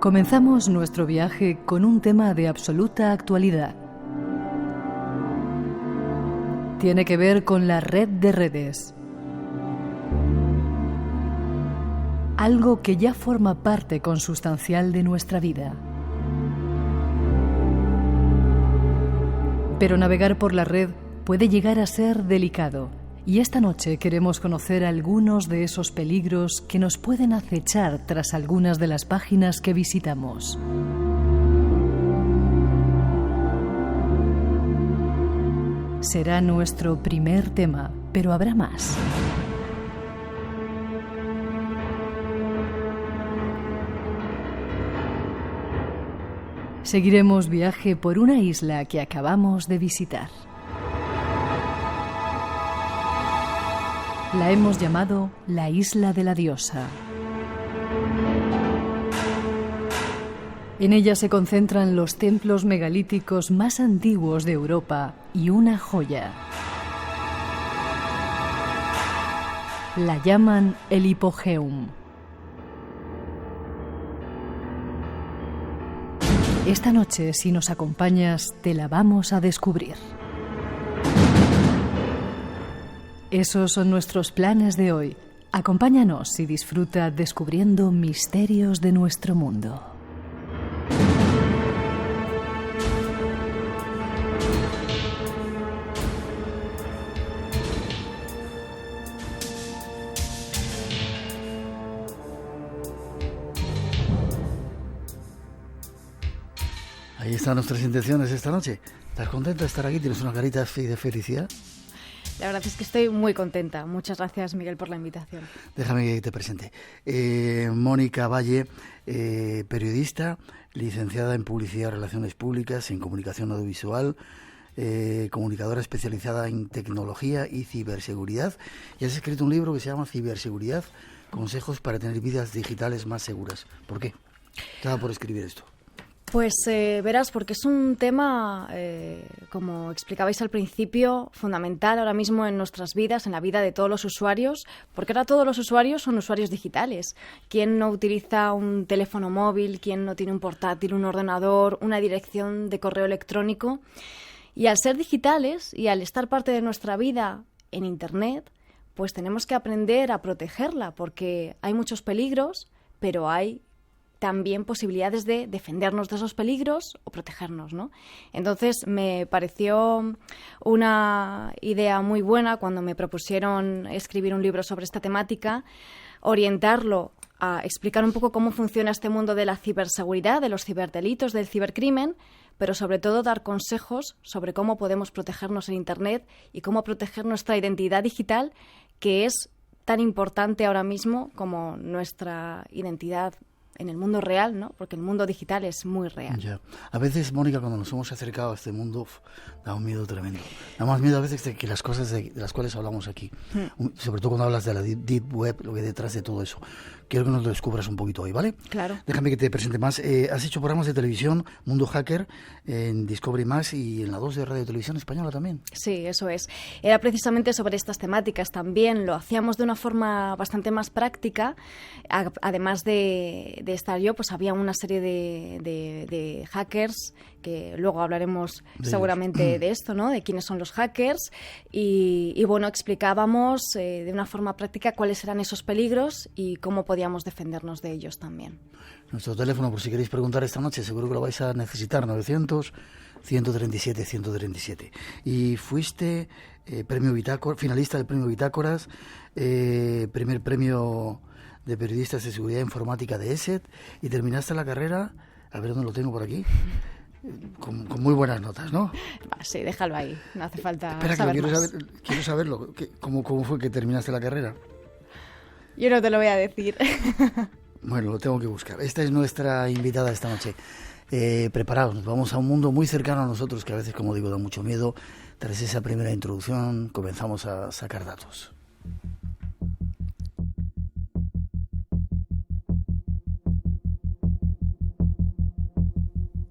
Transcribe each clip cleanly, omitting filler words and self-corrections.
Comenzamos nuestro viaje con un tema de absoluta actualidad. Tiene que ver con la red de redes. Algo que ya forma parte consustancial de nuestra vida. Pero navegar por la red puede llegar a ser delicado. Y esta noche queremos conocer algunos de esos peligros que nos pueden acechar tras algunas de las páginas que visitamos. Será nuestro primer tema, pero habrá más. Seguiremos viaje por una isla que acabamos de visitar. La hemos llamado la Isla de la Diosa. En ella se concentran los templos megalíticos más antiguos de Europa y una joya. La llaman el Hipogéum. Esta noche, si nos acompañas, te la vamos a descubrir. Esos son nuestros planes de hoy. Acompáñanos y disfruta descubriendo misterios de nuestro mundo. Ahí están nuestras intenciones esta noche. ¿Estás contenta de estar aquí? ¿Tienes una carita de felicidad? La verdad es que estoy muy contenta. Muchas gracias, Miguel, por la invitación. Déjame que te presente. Mónica Valle, periodista, licenciada en Publicidad y Relaciones Públicas, en Comunicación Audiovisual, comunicadora especializada en tecnología y ciberseguridad. Y has escrito un libro que se llama Ciberseguridad, consejos para tener vidas digitales más seguras. ¿Por qué? ¿Qué da por escribir esto? Pues verás, porque es un tema, como explicabais al principio, fundamental ahora mismo en nuestras vidas, en la vida de todos los usuarios, porque ahora todos los usuarios son usuarios digitales. ¿Quién no utiliza un teléfono móvil? ¿Quién no tiene un portátil, un ordenador, una dirección de correo electrónico? Y al ser digitales y al estar parte de nuestra vida en Internet, pues tenemos que aprender a protegerla, porque hay muchos peligros, pero hay también posibilidades de defendernos de esos peligros o protegernos, ¿no? Entonces me pareció una idea muy buena cuando me propusieron escribir un libro sobre esta temática, orientarlo a explicar un poco cómo funciona este mundo de la ciberseguridad, de los ciberdelitos, del cibercrimen, pero sobre todo dar consejos sobre cómo podemos protegernos en Internet y cómo proteger nuestra identidad digital, que es tan importante ahora mismo como nuestra identidad en el mundo real, ¿no? Porque el mundo digital es muy real. Ya. A veces, Mónica, cuando nos hemos acercado a este mundo, da un miedo tremendo. Da más miedo a veces que las cosas de las cuales hablamos aquí. Sobre todo cuando hablas de la Deep Web, lo que hay detrás de todo eso. Quiero que nos lo descubras un poquito hoy, ¿vale? Claro. Déjame que te presente más. Has hecho programas de televisión, Mundo Hacker, en Discovery Más y en la 2 de Radio Televisión Española también. Sí, eso es. Era precisamente sobre estas temáticas también. Lo hacíamos de una forma bastante más práctica. Además de estar yo, pues había una serie de hackers, que luego hablaremos seguramente de esto, ¿no? De quiénes son los hackers. Y bueno, explicábamos de una forma práctica cuáles eran esos peligros y cómo podíamos defendernos de ellos también. Nuestro teléfono, por si queréis preguntar esta noche, seguro que lo vais a necesitar, 900-137-137. Y fuiste finalista del premio Bitácoras, primer premio de periodistas de seguridad informática de ESET, y terminaste la carrera, a ver dónde lo tengo por aquí, con muy buenas notas, ¿no? Sí, déjalo ahí, no hace falta. Espera, saber más. Quiero saberlo, ¿cómo fue que terminaste la carrera? Yo no te lo voy a decir. Bueno, lo tengo que buscar. Esta es nuestra invitada esta noche. Preparados, nos vamos a un mundo muy cercano a nosotros, que a veces, como digo, da mucho miedo. Tras esa primera introducción, comenzamos a sacar datos.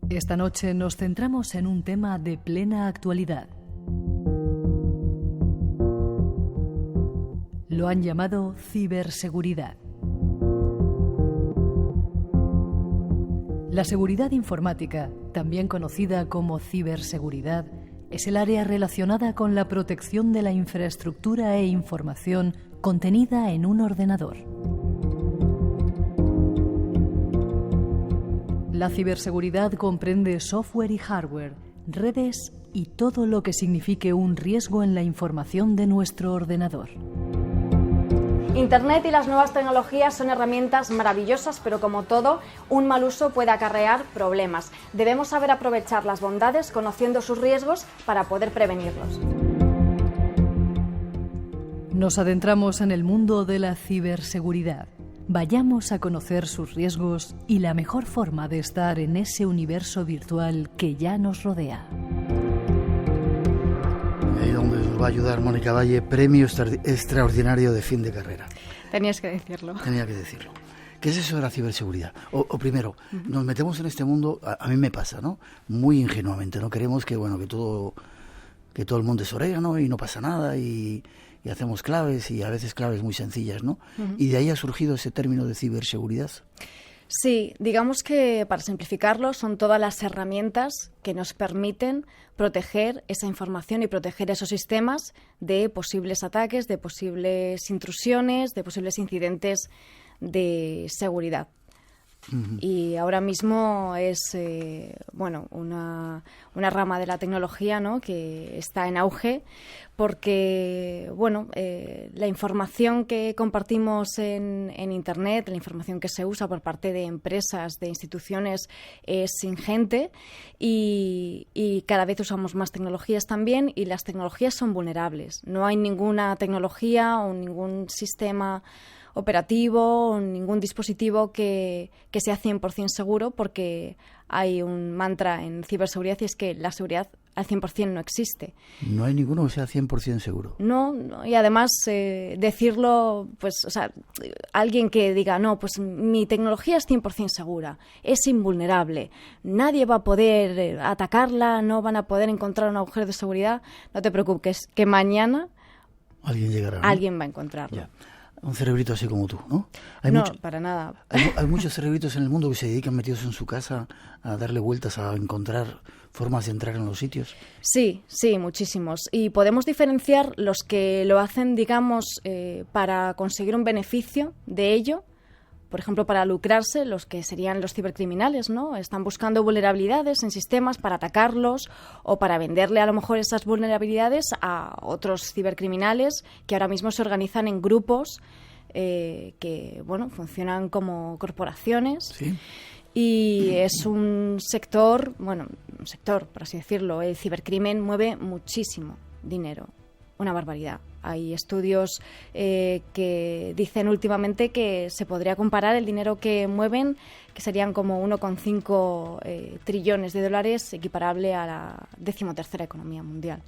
Esta noche nos centramos en un tema de plena actualidad. Lo han llamado ciberseguridad. La seguridad informática, también conocida como ciberseguridad, es el área relacionada con la protección de la infraestructura e información contenida en un ordenador. La ciberseguridad comprende software y hardware, redes y todo lo que signifique un riesgo en la información de nuestro ordenador. Internet y las nuevas tecnologías son herramientas maravillosas, pero como todo, un mal uso puede acarrear problemas. Debemos saber aprovechar las bondades conociendo sus riesgos para poder prevenirlos. Nos adentramos en el mundo de la ciberseguridad. Vayamos a conocer sus riesgos y la mejor forma de estar en ese universo virtual que ya nos rodea. Ahí donde nos va a ayudar Mónica Valle, premio extraordinario de fin de carrera. Tenías que decirlo. Tenía que decirlo. ¿Qué es eso de la ciberseguridad? O primero, nos metemos en este mundo, a mí me pasa, ¿no? Muy ingenuamente, ¿no? Queremos que todo el mundo es orégano y no pasa nada y hacemos claves y a veces claves muy sencillas, ¿no? Y de ahí ha surgido ese término de ciberseguridad. Sí, digamos que para simplificarlo son todas las herramientas que nos permiten proteger esa información y proteger esos sistemas de posibles ataques, de posibles intrusiones, de posibles incidentes de seguridad. Y ahora mismo es una rama de la tecnología, ¿no?, que está en auge porque la información que compartimos en Internet, la información que se usa por parte de empresas, de instituciones, es ingente y cada vez usamos más tecnologías también, y las tecnologías son vulnerables. No hay ninguna tecnología o ningún sistema operativo o ningún dispositivo que sea 100% seguro, porque hay un mantra en ciberseguridad y es que la seguridad al 100% no existe. No hay ninguno que sea 100% seguro. No, y además decirlo, pues, o sea, alguien que diga, no, pues mi tecnología es 100% segura, es invulnerable, nadie va a poder atacarla, no van a poder encontrar un agujero de seguridad, no te preocupes, que mañana alguien llegará, ¿no? Alguien va a encontrarlo. Ya. Un cerebrito así como tú, ¿no? Para nada. Hay muchos cerebritos en el mundo que se dedican metidos en su casa a darle vueltas, a encontrar formas de entrar en los sitios. Sí, muchísimos. Y podemos diferenciar los que lo hacen, digamos, para conseguir un beneficio de ello. Por ejemplo, para lucrarse, los que serían los cibercriminales, ¿no? Están buscando vulnerabilidades en sistemas para atacarlos o para venderle a lo mejor esas vulnerabilidades a otros cibercriminales que ahora mismo se organizan en grupos que, funcionan como corporaciones. Sí. Y es un sector, por así decirlo, el cibercrimen mueve muchísimo dinero, una barbaridad. Hay estudios que dicen últimamente que se podría comparar el dinero que mueven, que serían como 1,5 trillones de dólares, equiparable a la 13ª economía mundial.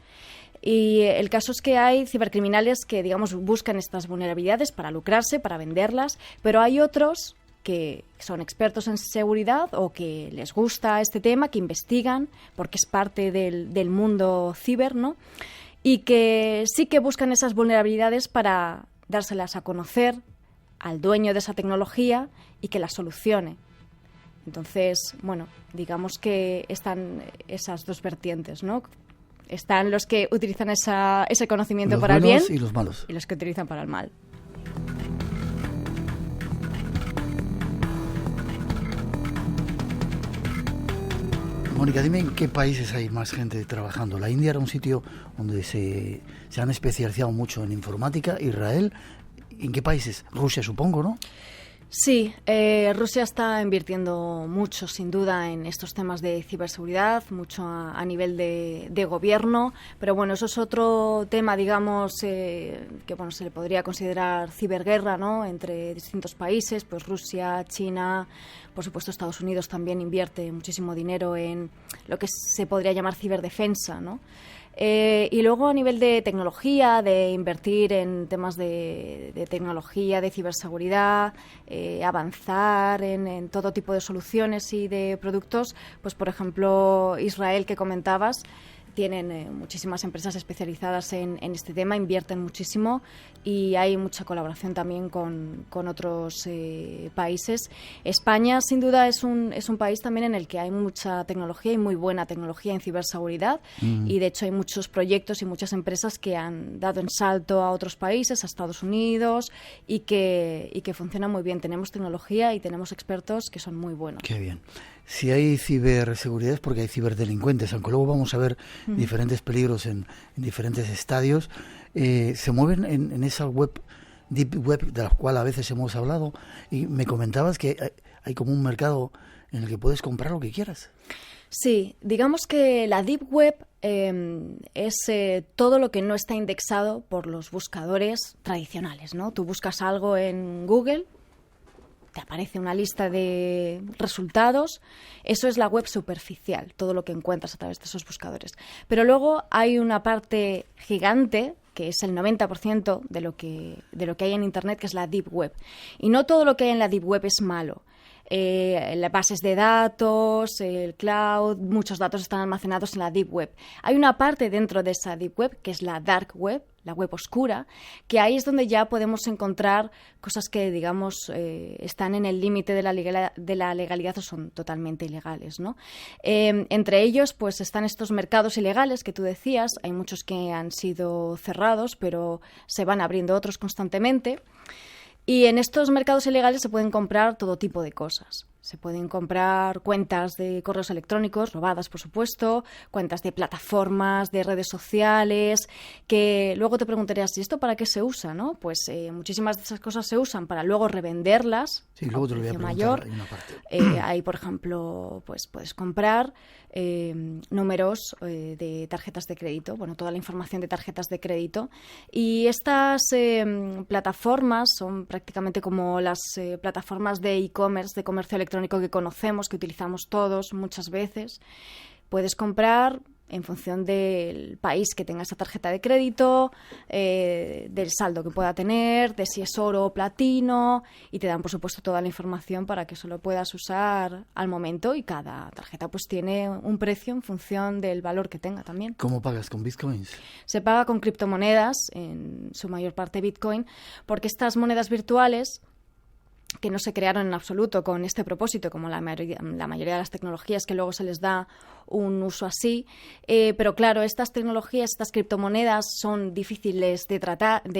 Y el caso es que hay cibercriminales que, digamos, buscan estas vulnerabilidades para lucrarse, para venderlas, pero hay otros que son expertos en seguridad o que les gusta este tema, que investigan, porque es parte del mundo ciber, ¿no? Y que sí que buscan esas vulnerabilidades para dárselas a conocer al dueño de esa tecnología y que las solucione. Entonces, digamos que están esas dos vertientes, ¿no? Están los que utilizan ese conocimiento para el bien y los malos. Y los que utilizan para el mal. Mónica, dime en qué países hay más gente trabajando. La India era un sitio donde se han especializado mucho en informática. Israel, ¿en qué países? Rusia, supongo, ¿no? Sí, Rusia está invirtiendo mucho, sin duda, en estos temas de ciberseguridad, mucho a nivel de gobierno, pero eso es otro tema, digamos, que se le podría considerar ciberguerra, ¿no?, entre distintos países, pues Rusia, China, por supuesto Estados Unidos también invierte muchísimo dinero en lo que se podría llamar ciberdefensa, ¿no? Y luego a nivel de tecnología, de invertir en temas de tecnología, de ciberseguridad, avanzar en todo tipo de soluciones y de productos, pues por ejemplo Israel, que comentabas, tienen muchísimas empresas especializadas en este tema, invierten muchísimo y hay mucha colaboración también con otros países. España, sin duda, es un país también en el que hay mucha tecnología y muy buena tecnología en ciberseguridad y, de hecho, hay muchos proyectos y muchas empresas que han dado en salto a otros países, a Estados Unidos, y que funcionan muy bien. Tenemos tecnología y tenemos expertos que son muy buenos. Qué bien. Si hay ciberseguridad es porque hay ciberdelincuentes, aunque luego vamos a ver diferentes peligros en diferentes estadios. Se mueven en esa web, deep web, de la cual a veces hemos hablado, y me comentabas que hay como un mercado en el que puedes comprar lo que quieras. Sí, digamos que la Deep Web es todo lo que no está indexado por los buscadores tradicionales, ¿no? Tú buscas algo en Google, te aparece una lista de resultados. Eso es la web superficial, todo lo que encuentras a través de esos buscadores. Pero luego hay una parte gigante, que es el 90% de lo que hay en Internet, que es la Deep Web. Y no todo lo que hay en la Deep Web es malo. Las bases de datos, el cloud, muchos datos están almacenados en la Deep Web. Hay una parte dentro de esa Deep Web, que es la Dark Web, la web oscura, que ahí es donde ya podemos encontrar cosas que, digamos, están en el límite de la legalidad o son totalmente ilegales, ¿no? Entre ellos, pues, están estos mercados ilegales que tú decías. Hay muchos que han sido cerrados, pero se van abriendo otros constantemente. Y en estos mercados ilegales se pueden comprar todo tipo de cosas. Se pueden comprar cuentas de correos electrónicos, robadas, por supuesto, cuentas de plataformas, de redes sociales, que luego te preguntarías, ¿y esto para qué se usa, no? Pues muchísimas de esas cosas se usan para luego revenderlas. Sí, luego te lo voy a preguntar, mayor. Hay una parte. Hay, por ejemplo, pues puedes comprar números de tarjetas de crédito, bueno, toda la información de tarjetas de crédito. Y estas plataformas son prácticamente como las plataformas de e-commerce, de comercio electrónico que conocemos, que utilizamos todos muchas veces. Puedes comprar en función del país que tenga esa tarjeta de crédito, del saldo que pueda tener, de si es oro o platino, y te dan, por supuesto, toda la información para que eso lo puedas usar al momento, y cada tarjeta pues tiene un precio en función del valor que tenga también. ¿Cómo pagas? ¿Con bitcoins? Se paga con criptomonedas, en su mayor parte Bitcoin, porque estas monedas virtuales, que no se crearon en absoluto con este propósito, como la mayoría de las tecnologías que luego se les da un uso así, pero claro, estas tecnologías, estas criptomonedas son difíciles de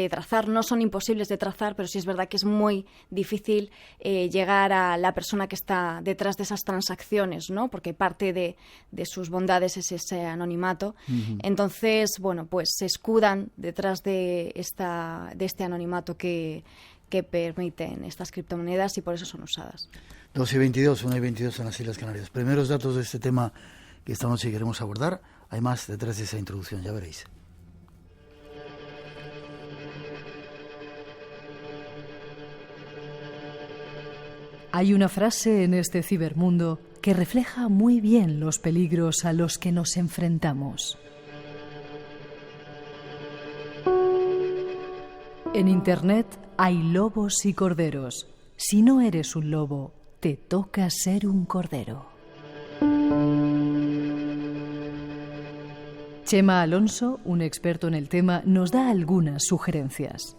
trazar, no son imposibles de trazar, pero sí es verdad que es muy difícil llegar a la persona que está detrás de esas transacciones, ¿no? Porque parte de sus bondades es ese anonimato. Entonces, bueno, pues se escudan detrás de este anonimato que permiten estas criptomonedas, y por eso son usadas. 2:22, 1:22 en las Islas Canarias. Primeros datos de este tema que esta noche queremos abordar. Hay más detrás de esa introducción, ya veréis. Hay una frase en este cibermundo que refleja muy bien los peligros a los que nos enfrentamos. En Internet hay lobos y corderos. Si no eres un lobo, te toca ser un cordero. Chema Alonso, un experto en el tema, nos da algunas sugerencias.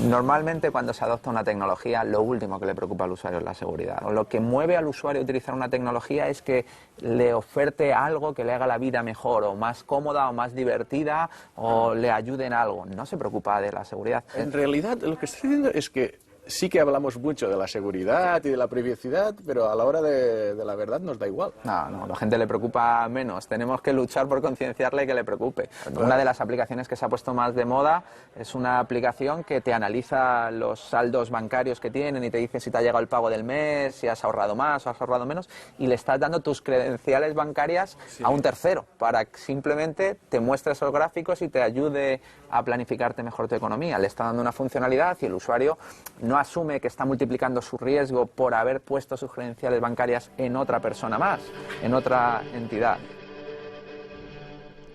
Normalmente, cuando se adopta una tecnología, lo último que le preocupa al usuario es la seguridad. Lo que mueve al usuario a utilizar una tecnología es que le oferte algo que le haga la vida mejor, o más cómoda, o más divertida, o le ayude en algo. No se preocupa de la seguridad. En realidad, lo que estoy diciendo es que sí que hablamos mucho de la seguridad y de la privacidad, pero a la hora de la verdad nos da igual. No, a la gente le preocupa menos. Tenemos que luchar por concienciarle que le preocupe. Una de las aplicaciones que se ha puesto más de moda es una aplicación que te analiza los saldos bancarios que tienen y te dice si te ha llegado el pago del mes, si has ahorrado más o has ahorrado menos, y le estás dando tus credenciales bancarias a un tercero para que simplemente te muestre esos gráficos y te ayude a planificarte mejor tu economía. Le está dando una funcionalidad y el usuario no asume que está multiplicando su riesgo por haber puesto sus credenciales bancarias en otra persona más, en otra entidad.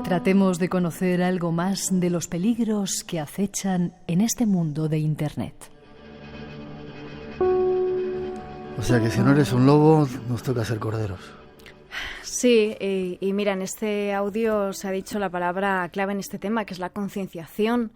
Tratemos de conocer algo más de los peligros que acechan en este mundo de Internet. O sea que si no eres un lobo, nos toca ser corderos. Sí, y mira, en este audio se ha dicho la palabra clave en este tema, que es la concienciación,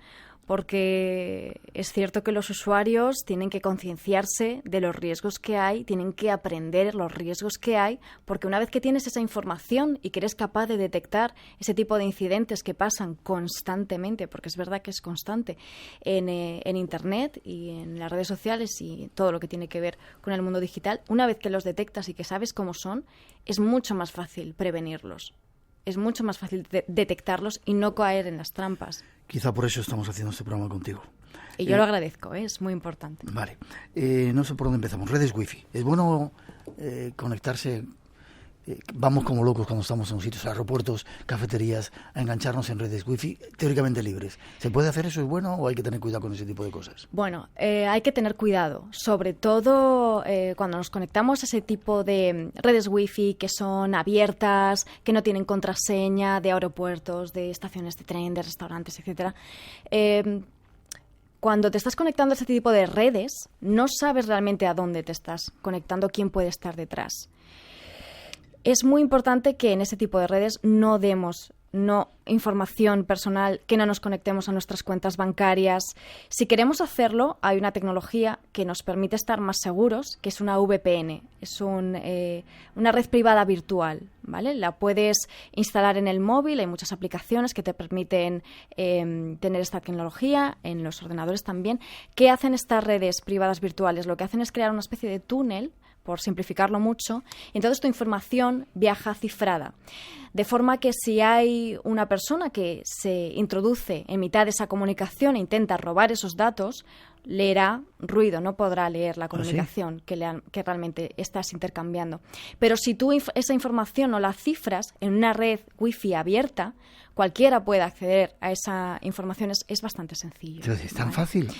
porque es cierto que los usuarios tienen que concienciarse de los riesgos que hay, tienen que aprender los riesgos que hay, porque una vez que tienes esa información y que eres capaz de detectar ese tipo de incidentes que pasan constantemente, porque es verdad que es constante, en Internet y en las redes sociales y todo lo que tiene que ver con el mundo digital, una vez que los detectas y que sabes cómo son, es mucho más fácil prevenirlos. Es mucho más fácil detectarlos y no caer en las trampas. Quizá por eso estamos haciendo este programa contigo. Y yo lo agradezco, es muy importante. Vale. No sé por dónde empezamos. Redes wifi. ¿Es bueno conectarse? Vamos como locos cuando estamos en los sitios, aeropuertos, cafeterías, a engancharnos en redes wifi teóricamente libres. ¿Se puede hacer eso? ¿Es bueno o hay que tener cuidado con ese tipo de cosas? Bueno, hay que tener cuidado, sobre todo cuando nos conectamos a ese tipo de redes wifi que son abiertas, que no tienen contraseña, de aeropuertos, de estaciones de tren, de restaurantes, etcétera. Cuando te estás conectando a ese tipo de redes, no sabes realmente a dónde te estás conectando, quién puede estar detrás. Es muy importante que en ese tipo de redes no demos información personal, que no nos conectemos a nuestras cuentas bancarias. Si queremos hacerlo, hay una tecnología que nos permite estar más seguros, que es una VPN. Es una red privada virtual, ¿vale? La puedes instalar en el móvil, hay muchas aplicaciones que te permiten tener esta tecnología, en los ordenadores también. ¿Qué hacen estas redes privadas virtuales? Lo que hacen es crear una especie de túnel, por simplificarlo mucho, y entonces tu información viaja cifrada. De forma que si hay una persona que se introduce en mitad de esa comunicación e intenta robar esos datos, leerá ruido, no podrá leer la comunicación que realmente estás intercambiando. Pero si tú esa información no la cifras en una red wifi abierta, cualquiera puede acceder a esa información, es bastante sencillo. ¿Es tan fácil?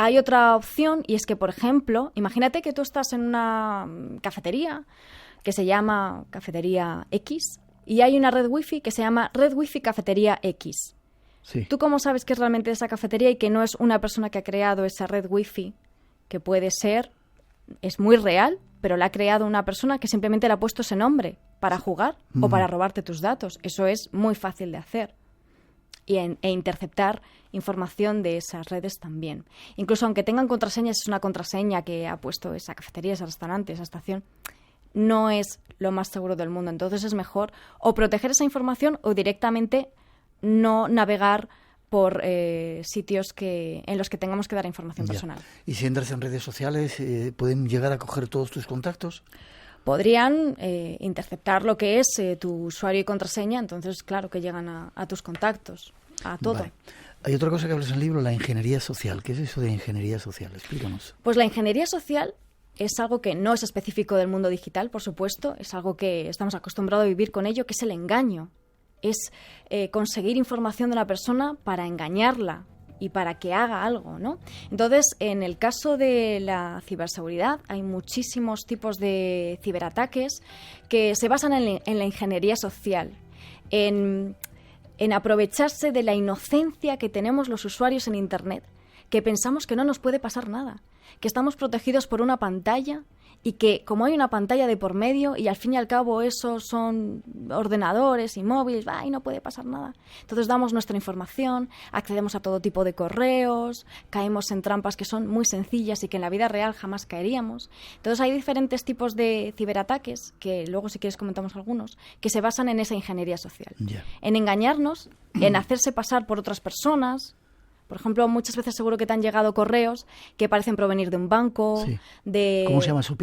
Hay otra opción y es que, por ejemplo, imagínate que tú estás en una cafetería que se llama Cafetería X y hay una red wifi que se llama Red Wifi Cafetería X. Sí. ¿Tú cómo sabes que es realmente esa cafetería y que no es una persona que ha creado esa red wifi? Que puede ser, es muy real, pero la ha creado una persona que simplemente le ha puesto ese nombre para jugar o para robarte tus datos. Eso es muy fácil de hacer. E interceptar información de esas redes también. Incluso aunque tengan contraseñas, es una contraseña que ha puesto esa cafetería, ese restaurante, esa estación, no es lo más seguro del mundo. Entonces es mejor o proteger esa información o directamente no navegar por sitios en los que tengamos que dar información personal. ¿Y si entras en redes sociales, pueden llegar a coger todos tus contactos? Podrían interceptar lo que es tu usuario y contraseña, entonces claro que llegan a tus contactos, a todo. Vale. Hay otra cosa que hablas en el libro, la ingeniería social. ¿Qué es eso de ingeniería social? Explícanos. Pues la ingeniería social es algo que no es específico del mundo digital, por supuesto, es algo que estamos acostumbrados a vivir con ello, que es el engaño. Es conseguir información de una persona para engañarla y para que haga algo, ¿no? Entonces, en el caso de la ciberseguridad, hay muchísimos tipos de ciberataques que se basan en la ingeniería social, en aprovecharse de la inocencia que tenemos los usuarios en Internet, que pensamos que no nos puede pasar nada, que estamos protegidos por una pantalla y que como hay una pantalla de por medio y al fin y al cabo esos son ordenadores y móviles, y no puede pasar nada. Entonces damos nuestra información, accedemos a todo tipo de correos, caemos en trampas que son muy sencillas y que en la vida real jamás caeríamos. Entonces hay diferentes tipos de ciberataques, que luego si quieres comentamos algunos, que se basan en esa ingeniería social. En engañarnos, en hacerse pasar por otras personas. Por ejemplo, muchas veces seguro que te han llegado correos que parecen provenir de un banco, de... ¿Cómo se llama eso?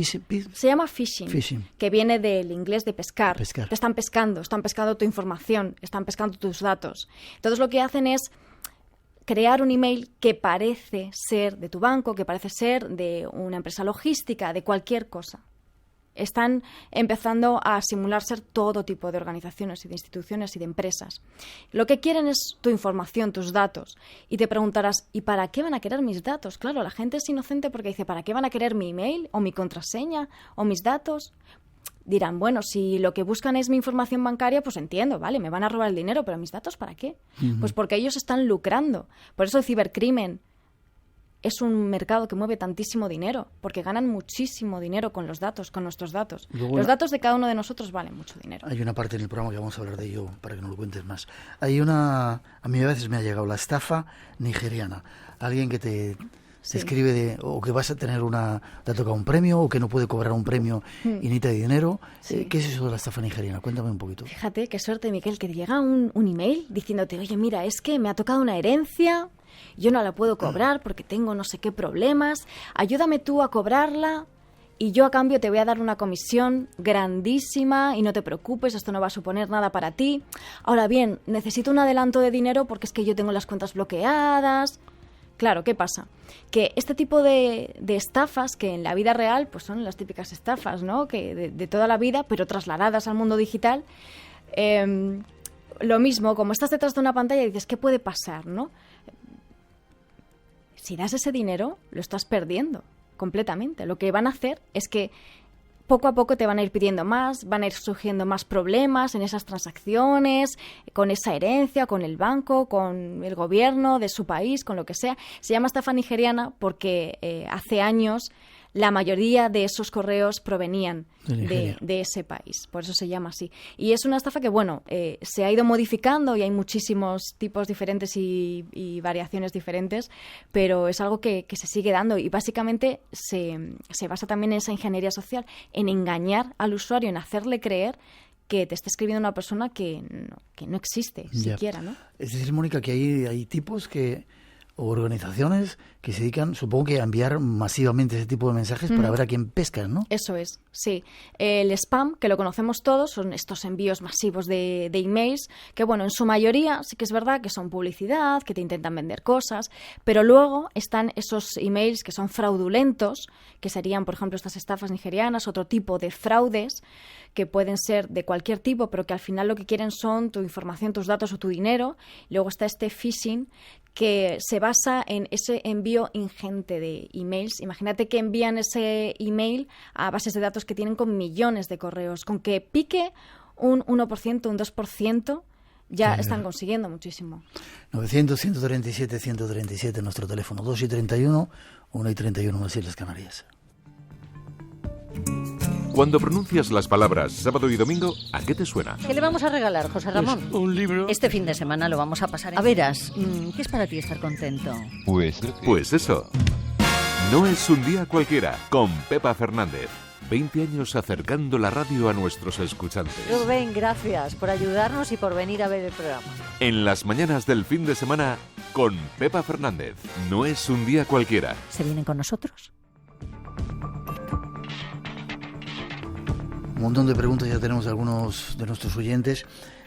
Se llama phishing, que viene del inglés de pescar. Te están pescando tu información, están pescando tus datos. Entonces lo que hacen es crear un email que parece ser de tu banco, que parece ser de una empresa logística, de cualquier cosa. Están empezando a simular ser todo tipo de organizaciones y de instituciones y de empresas. Lo que quieren es tu información, tus datos. Y te preguntarás, ¿y para qué van a querer mis datos? Claro, la gente es inocente porque dice, ¿para qué van a querer mi email o mi contraseña o mis datos? Dirán, bueno, si lo que buscan es mi información bancaria, pues entiendo, vale, me van a robar el dinero, pero ¿mis datos para qué? Pues porque ellos están lucrando. Por eso el cibercrimen es un mercado que mueve tantísimo dinero, porque ganan muchísimo dinero con los datos, con nuestros datos. Luego Los datos de cada uno de nosotros valen mucho dinero. Hay una parte en el programa que vamos a hablar de ello, para que nos lo cuentes más. A mí a veces me ha llegado la estafa nigeriana. Alguien que te escribe o que vas a tener te ha tocado un premio, o que no puede cobrar un premio y necesita dinero. Sí. ¿Qué es eso de la estafa nigeriana? Cuéntame un poquito. Fíjate, qué suerte, Miquel, que te llega un email diciéndote, oye, mira, es que me ha tocado una herencia, yo no la puedo cobrar porque tengo no sé qué problemas, ayúdame tú a cobrarla y yo a cambio te voy a dar una comisión grandísima y no te preocupes, esto no va a suponer nada para ti. Ahora bien, necesito un adelanto de dinero porque es que yo tengo las cuentas bloqueadas. Claro, ¿qué pasa? Que este tipo de estafas, que en la vida real pues son las típicas estafas, ¿no? Que de toda la vida, pero trasladadas al mundo digital, lo mismo, como estás detrás de una pantalla y dices, ¿qué puede pasar, no? Si das ese dinero, lo estás perdiendo completamente. Lo que van a hacer es que poco a poco te van a ir pidiendo más, van a ir surgiendo más problemas en esas transacciones, con esa herencia, con el banco, con el gobierno de su país, con lo que sea. Se llama estafa nigeriana porque hace años la mayoría de esos correos provenían de ese país. Por eso se llama así. Y es una estafa que, bueno, se ha ido modificando y hay muchísimos tipos diferentes y variaciones diferentes, pero es algo que se sigue dando y básicamente se basa también en esa ingeniería social, en engañar al usuario, en hacerle creer que te está escribiendo una persona que no existe siquiera, ¿no? Es decir, Mónica, que hay tipos o organizaciones que se dedican, supongo que a enviar masivamente ese tipo de mensajes para ver a quién pescan, ¿no? Eso es, sí. El spam, que lo conocemos todos, son estos envíos masivos de emails, que bueno, en su mayoría sí que es verdad que son publicidad, que te intentan vender cosas, pero luego están esos emails que son fraudulentos, que serían, por ejemplo, estas estafas nigerianas, otro tipo de fraudes, que pueden ser de cualquier tipo, pero que al final lo que quieren son tu información, tus datos o tu dinero. Luego está este phishing, que se basa en ese envío ingente de emails. Imagínate que envían ese email a bases de datos que tienen con millones de correos. Con que pique un 1%, un 2%, ya están consiguiendo muchísimo. 900-137-137, nuestro teléfono, 2 y 31, 1 y 31 en las Islas Canarias. Cuando pronuncias las palabras sábado y domingo, ¿a qué te suena? ¿Qué le vamos a regalar, José Ramón? Pues un libro. Este fin de semana lo vamos a pasar en... A veras, ¿qué es para ti estar contento? Pues eso. No es un día cualquiera, con Pepa Fernández. 20 años acercando la radio a nuestros escuchantes. Rubén, gracias por ayudarnos y por venir a ver el programa. En las mañanas del fin de semana, con Pepa Fernández. No es un día cualquiera. ¿Se vienen con nosotros? Un montón de preguntas ya tenemos de algunos de nuestros oyentes.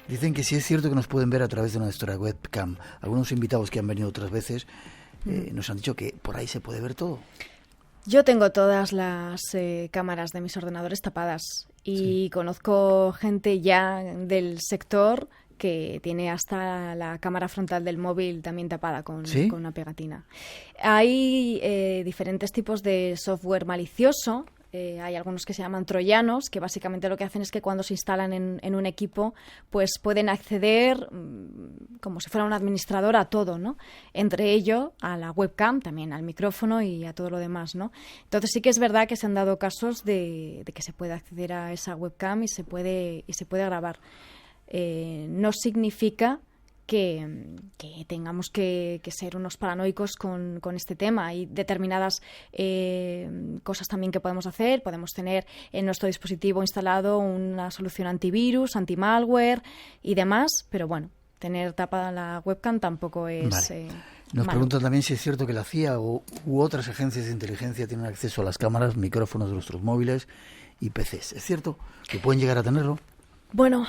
Dicen que sí es cierto que nos pueden ver a través de nuestra webcam. Algunos invitados que han venido otras veces nos han dicho que por ahí se puede ver todo. Yo tengo todas las cámaras de mis ordenadores tapadas y conozco gente ya del sector que tiene hasta la cámara frontal del móvil también tapada con una pegatina. Hay diferentes tipos de software malicioso. Hay algunos que se llaman troyanos, que básicamente lo que hacen es que cuando se instalan en un equipo, pues pueden acceder como si fuera un administrador a todo, ¿no? Entre ello a la webcam, también al micrófono y a todo lo demás, ¿no? Entonces sí que es verdad que se han dado casos de que se puede acceder a esa webcam y se puede grabar. No significa que tengamos que ser unos paranoicos con este tema. Hay determinadas cosas también que podemos hacer. Podemos tener en nuestro dispositivo instalado una solución antivirus, anti-malware y demás, pero bueno, tener tapada la webcam tampoco es... Vale. Nos preguntan también si es cierto que la CIA u otras agencias de inteligencia tienen acceso a las cámaras, micrófonos de nuestros móviles y PCs. ¿Es cierto que pueden llegar a tenerlo? Bueno,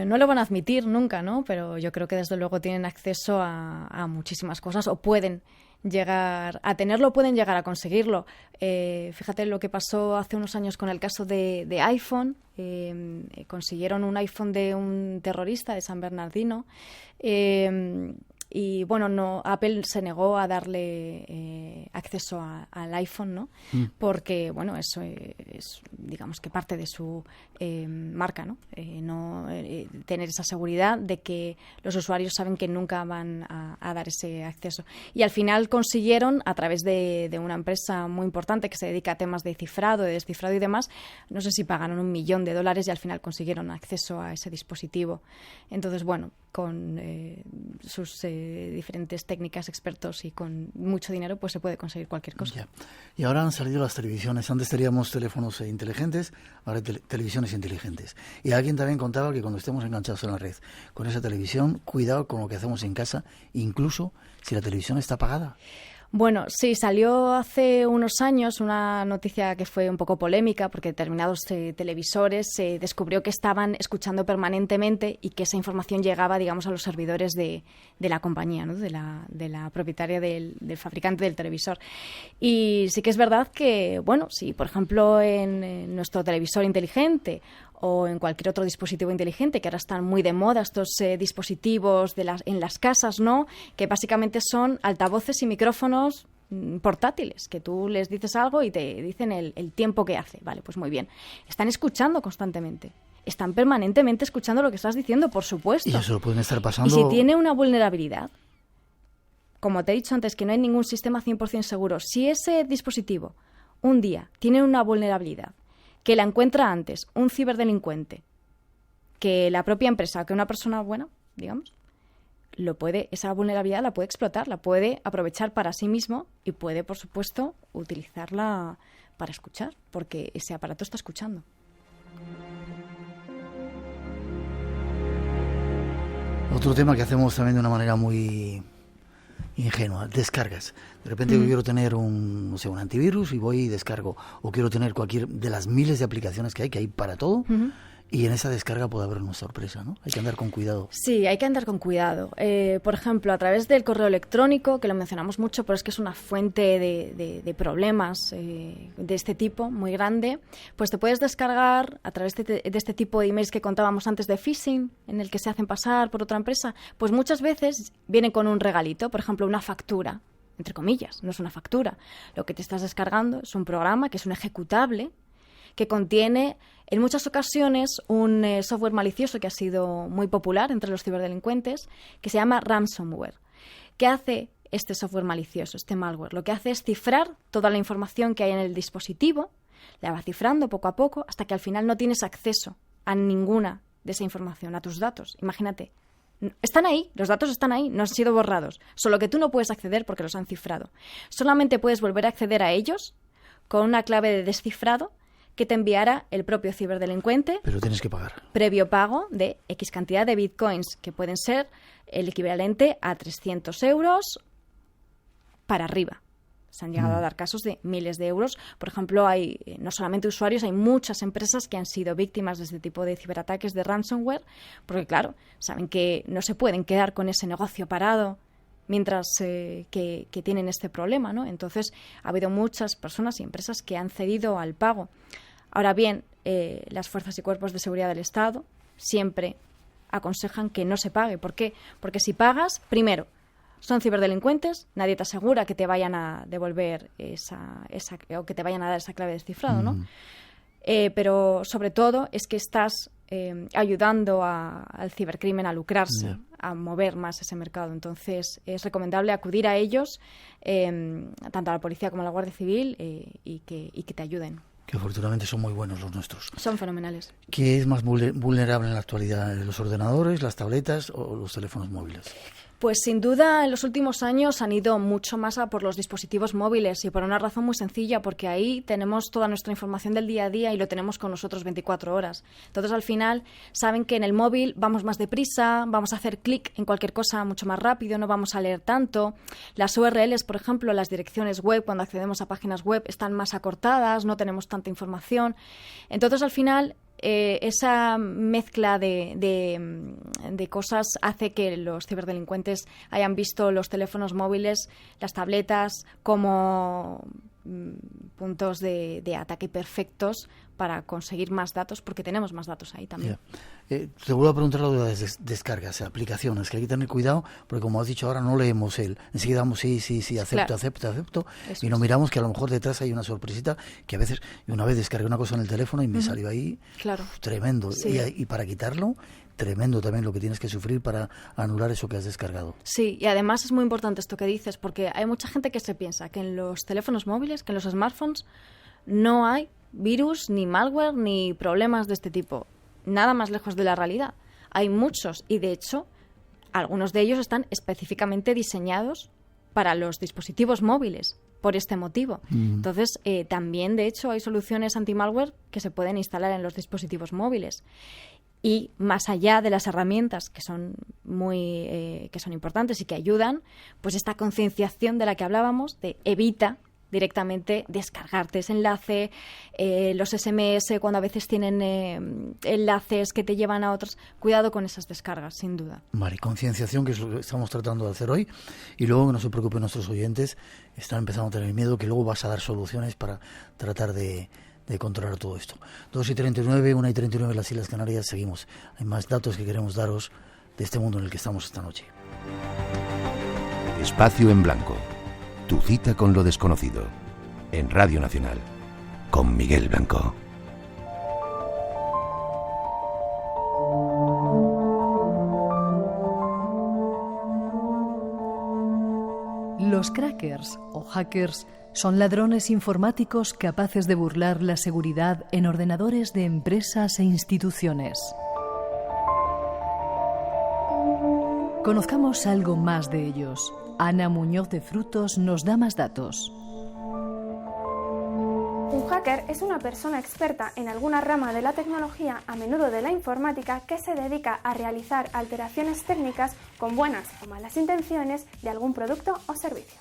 no lo van a admitir nunca, ¿no? Pero yo creo que desde luego tienen acceso a muchísimas cosas o pueden llegar a tenerlo, pueden llegar a conseguirlo. Fíjate lo que pasó hace unos años con el caso de iPhone. Consiguieron un iPhone de un terrorista de San Bernardino. Y bueno, no, Apple se negó a darle acceso al iPhone, ¿no? Porque, bueno, eso es, digamos que parte de su marca, ¿no? Tener esa seguridad de que los usuarios saben que nunca van a dar ese acceso. Y al final consiguieron, a través de una empresa muy importante que se dedica a temas de cifrado, de descifrado y demás, no sé si pagaron $1 millón y al final consiguieron acceso a ese dispositivo. Entonces, bueno, con sus diferentes técnicas, expertos y con mucho dinero, pues se puede conseguir cualquier cosa. Ya. Y ahora han salido las televisiones. Antes teníamos teléfonos inteligentes, ahora hay televisiones inteligentes. Y alguien también contaba que cuando estemos enganchados en la red con esa televisión, cuidado con lo que hacemos en casa, incluso si la televisión está apagada. Bueno, sí, salió hace unos años una noticia que fue un poco polémica porque determinados televisores se descubrió que estaban escuchando permanentemente y que esa información llegaba, digamos, a los servidores de la compañía, ¿no? de la propietaria del fabricante del televisor. Y sí que es verdad que, bueno, si por ejemplo en nuestro televisor inteligente o en cualquier otro dispositivo inteligente, que ahora están muy de moda estos dispositivos en las casas, ¿no? Que básicamente son altavoces y micrófonos portátiles, que tú les dices algo y te dicen el tiempo que hace. Vale, pues muy bien. Están escuchando constantemente. Están permanentemente escuchando lo que estás diciendo, por supuesto. Y eso lo pueden estar pasando. Y si tiene una vulnerabilidad, como te he dicho antes, que no hay ningún sistema 100% seguro, si ese dispositivo un día tiene una vulnerabilidad, que la encuentra antes un ciberdelincuente que la propia empresa, que una persona buena, digamos, esa vulnerabilidad la puede explotar, la puede aprovechar para sí mismo y puede, por supuesto, utilizarla para escuchar, porque ese aparato está escuchando. Otro tema que hacemos también de una manera muy ingenua, descargas. De repente yo quiero tener un antivirus y voy y descargo. O quiero tener cualquier de las miles de aplicaciones que hay para todo. Y en esa descarga puede haber una sorpresa, ¿no? Hay que andar con cuidado. Sí, hay que andar con cuidado. Por ejemplo, a través del correo electrónico, que lo mencionamos mucho, pero es que es una fuente de problemas de este tipo, muy grande, pues te puedes descargar a través de este tipo de emails que contábamos antes de phishing, en el que se hacen pasar por otra empresa, pues muchas veces vienen con un regalito, por ejemplo, una factura, entre comillas, no es una factura. Lo que te estás descargando es un programa que es un ejecutable, que contiene en muchas ocasiones un software malicioso que ha sido muy popular entre los ciberdelincuentes, que se llama ransomware. ¿Qué hace este software malicioso, este malware? Lo que hace es cifrar toda la información que hay en el dispositivo, la va cifrando poco a poco hasta que al final no tienes acceso a ninguna de esa información, a tus datos. Imagínate, están ahí, los datos están ahí, no han sido borrados, solo que tú no puedes acceder porque los han cifrado. Solamente puedes volver a acceder a ellos con una clave de descifrado que te enviara el propio ciberdelincuente. Pero tienes que pagar. Previo pago de X cantidad de bitcoins, que pueden ser el equivalente a 300 euros para arriba. Se han llegado a dar casos de miles de euros. Por ejemplo, hay no solamente usuarios, hay muchas empresas que han sido víctimas de este tipo de ciberataques de ransomware, porque claro, saben que no se pueden quedar con ese negocio parado mientras que tienen este problema, ¿no? Entonces, ha habido muchas personas y empresas que han cedido al pago. Ahora bien, las fuerzas y cuerpos de seguridad del Estado siempre aconsejan que no se pague. ¿Por qué? Porque si pagas, primero, son ciberdelincuentes, nadie te asegura que te vayan a devolver o que te vayan a dar esa clave de descifrado, ¿no? Pero sobre todo es que estás ayudando al cibercrimen a lucrarse, a mover más ese mercado. Entonces es recomendable acudir a ellos, tanto a la policía como a la Guardia Civil, y que te ayuden. Que afortunadamente son muy buenos los nuestros. Son fenomenales. ¿Qué es más vulnerable en la actualidad? ¿Los ordenadores, las tabletas o los teléfonos móviles? Pues sin duda en los últimos años han ido mucho más a por los dispositivos móviles, y por una razón muy sencilla, porque ahí tenemos toda nuestra información del día a día y lo tenemos con nosotros 24 horas. Entonces al final saben que en el móvil vamos más deprisa, vamos a hacer clic en cualquier cosa mucho más rápido, no vamos a leer tanto. Las URLs, por ejemplo, las direcciones web, cuando accedemos a páginas web, están más acortadas, no tenemos tanta información. Entonces al final esa mezcla de cosas hace que los ciberdelincuentes hayan visto los teléfonos móviles, las tabletas, como puntos de ataque perfectos para conseguir más datos, porque tenemos más datos ahí también. Te vuelvo a preguntar lo de las descargas, aplicaciones, que hay que tener cuidado, porque como has dicho ahora, no leemos enseguida damos sí, acepto, claro. Y no miramos que a lo mejor detrás hay una sorpresita, que a veces, una vez descargué una cosa en el teléfono y me salió ahí, claro. Tremendo. Sí. Y para quitarlo, tremendo también lo que tienes que sufrir para anular eso que has descargado. Sí, y además es muy importante esto que dices, porque hay mucha gente que se piensa que en los teléfonos móviles, que en los smartphones, no hay virus, ni malware, ni problemas de este tipo. Nada más lejos de la realidad. Hay muchos, y de hecho, algunos de ellos están específicamente diseñados para los dispositivos móviles, por este motivo. Entonces, también, de hecho, hay soluciones anti-malware que se pueden instalar en los dispositivos móviles. Y más allá de las herramientas que son que son importantes y que ayudan, pues esta concienciación de la que hablábamos, de evita directamente descargarte ese enlace, los SMS cuando a veces tienen enlaces que te llevan a otros. Cuidado con esas descargas, sin duda. Vale, concienciación, que es lo que estamos tratando de hacer hoy, y luego que no se preocupen nuestros oyentes, están empezando a tener miedo, que luego vas a dar soluciones para tratar de controlar todo esto. 2:39, 1:39 en las Islas Canarias, seguimos. Hay más datos que queremos daros de este mundo en el que estamos esta noche. Espacio en Blanco. Tu cita con lo desconocido. En Radio Nacional. Con Miguel Blanco. Los crackers o hackers son ladrones informáticos capaces de burlar la seguridad en ordenadores de empresas e instituciones. Conozcamos algo más de ellos. Ana Muñoz de Frutos nos da más datos. Un hacker es una persona experta en alguna rama de la tecnología, a menudo de la informática, que se dedica a realizar alteraciones técnicas con buenas o malas intenciones de algún producto o servicio.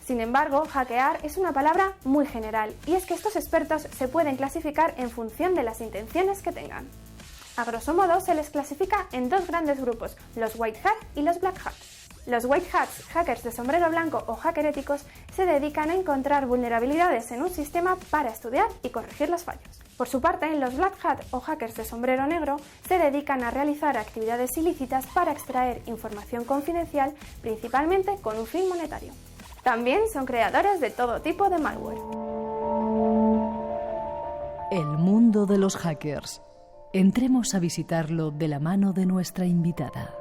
Sin embargo, hackear es una palabra muy general, y es que estos expertos se pueden clasificar en función de las intenciones que tengan. A grosso modo, se les clasifica en dos grandes grupos, los white hat y los black hat. Los white hats, hackers de sombrero blanco o hacker éticos, se dedican a encontrar vulnerabilidades en un sistema para estudiar y corregir los fallos. Por su parte, los black hat o hackers de sombrero negro se dedican a realizar actividades ilícitas para extraer información confidencial, principalmente con un fin monetario. También son creadores de todo tipo de malware. El mundo de los hackers. Entremos a visitarlo de la mano de nuestra invitada.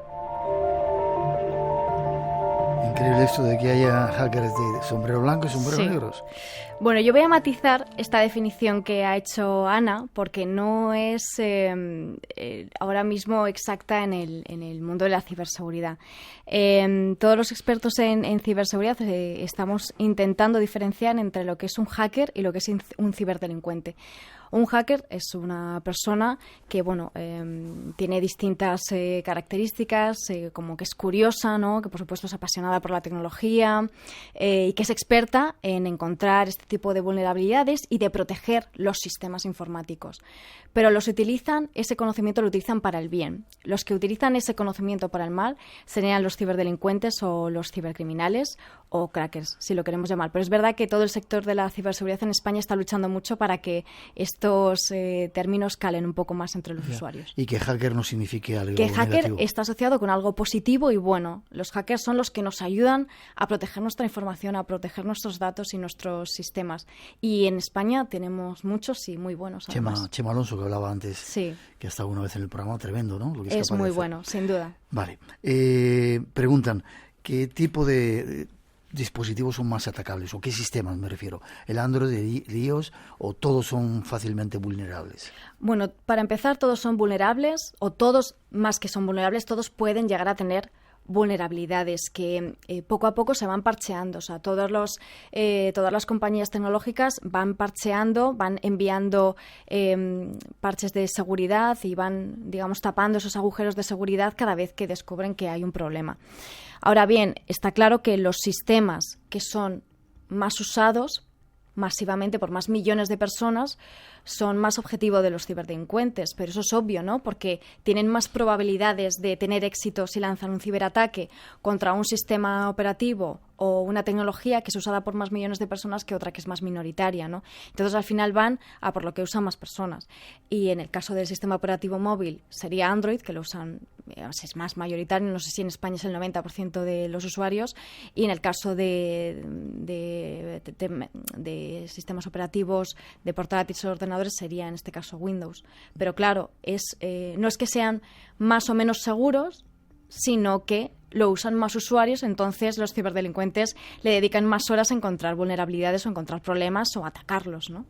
Increíble esto de que haya hackers de sombrero blanco y sombrero negros. Bueno, yo voy a matizar esta definición que ha hecho Ana, porque no es ahora mismo exacta en el mundo de la ciberseguridad. Todos los expertos en ciberseguridad estamos intentando diferenciar entre lo que es un hacker y lo que es un ciberdelincuente. Un hacker es una persona que, tiene distintas características, como que es curiosa, ¿no? Que por supuesto es apasionada por la tecnología y que es experta en encontrar este tipo de vulnerabilidades y de proteger los sistemas informáticos. Pero ese conocimiento lo utilizan para el bien. Los que utilizan ese conocimiento para el mal serían los ciberdelincuentes o los cibercriminales o crackers, si lo queremos llamar. Pero es verdad que todo el sector de la ciberseguridad en España está luchando mucho para que estos términos calen un poco más entre los usuarios. Y que hacker no signifique algo que negativo. hacker está asociado con algo positivo y bueno. Los hackers son los que nos ayudan a proteger nuestra información, a proteger nuestros datos y nuestros sistemas. Y en España tenemos muchos y muy buenos. Chema Alonso, que hablaba antes, sí, que ha estado una vez en el programa, tremendo, ¿no? Lo que es muy bueno, sin duda. Vale. Preguntan, ¿qué tipo de dispositivos son más atacables? ¿O qué sistemas me refiero? ¿El Android, el iOS o todos son fácilmente vulnerables? Bueno, para empezar, todos son vulnerables, o todos, más que son vulnerables, todos pueden llegar a tener vulnerabilidades que poco a poco se van parcheando. O sea, todas las compañías tecnológicas van parcheando, van enviando parches de seguridad y van, tapando esos agujeros de seguridad cada vez que descubren que hay un problema. Ahora bien, está claro que los sistemas que son más usados masivamente por más millones de personas son más objetivo de los ciberdelincuentes, pero eso es obvio, ¿no? Porque tienen más probabilidades de tener éxito si lanzan un ciberataque contra un sistema operativo o una tecnología que es usada por más millones de personas que otra que es más minoritaria, ¿no? Entonces, al final van a por lo que usan más personas. Y en el caso del sistema operativo móvil sería Android, que lo usan, es más mayoritario, no sé si en España es el 90% de los usuarios, y en el caso de sistemas operativos de portátiles o ordenadores sería en este caso Windows. Pero claro, no es que sean más o menos seguros, sino que lo usan más usuarios, entonces los ciberdelincuentes le dedican más horas a encontrar vulnerabilidades o encontrar problemas o atacarlos, ¿no?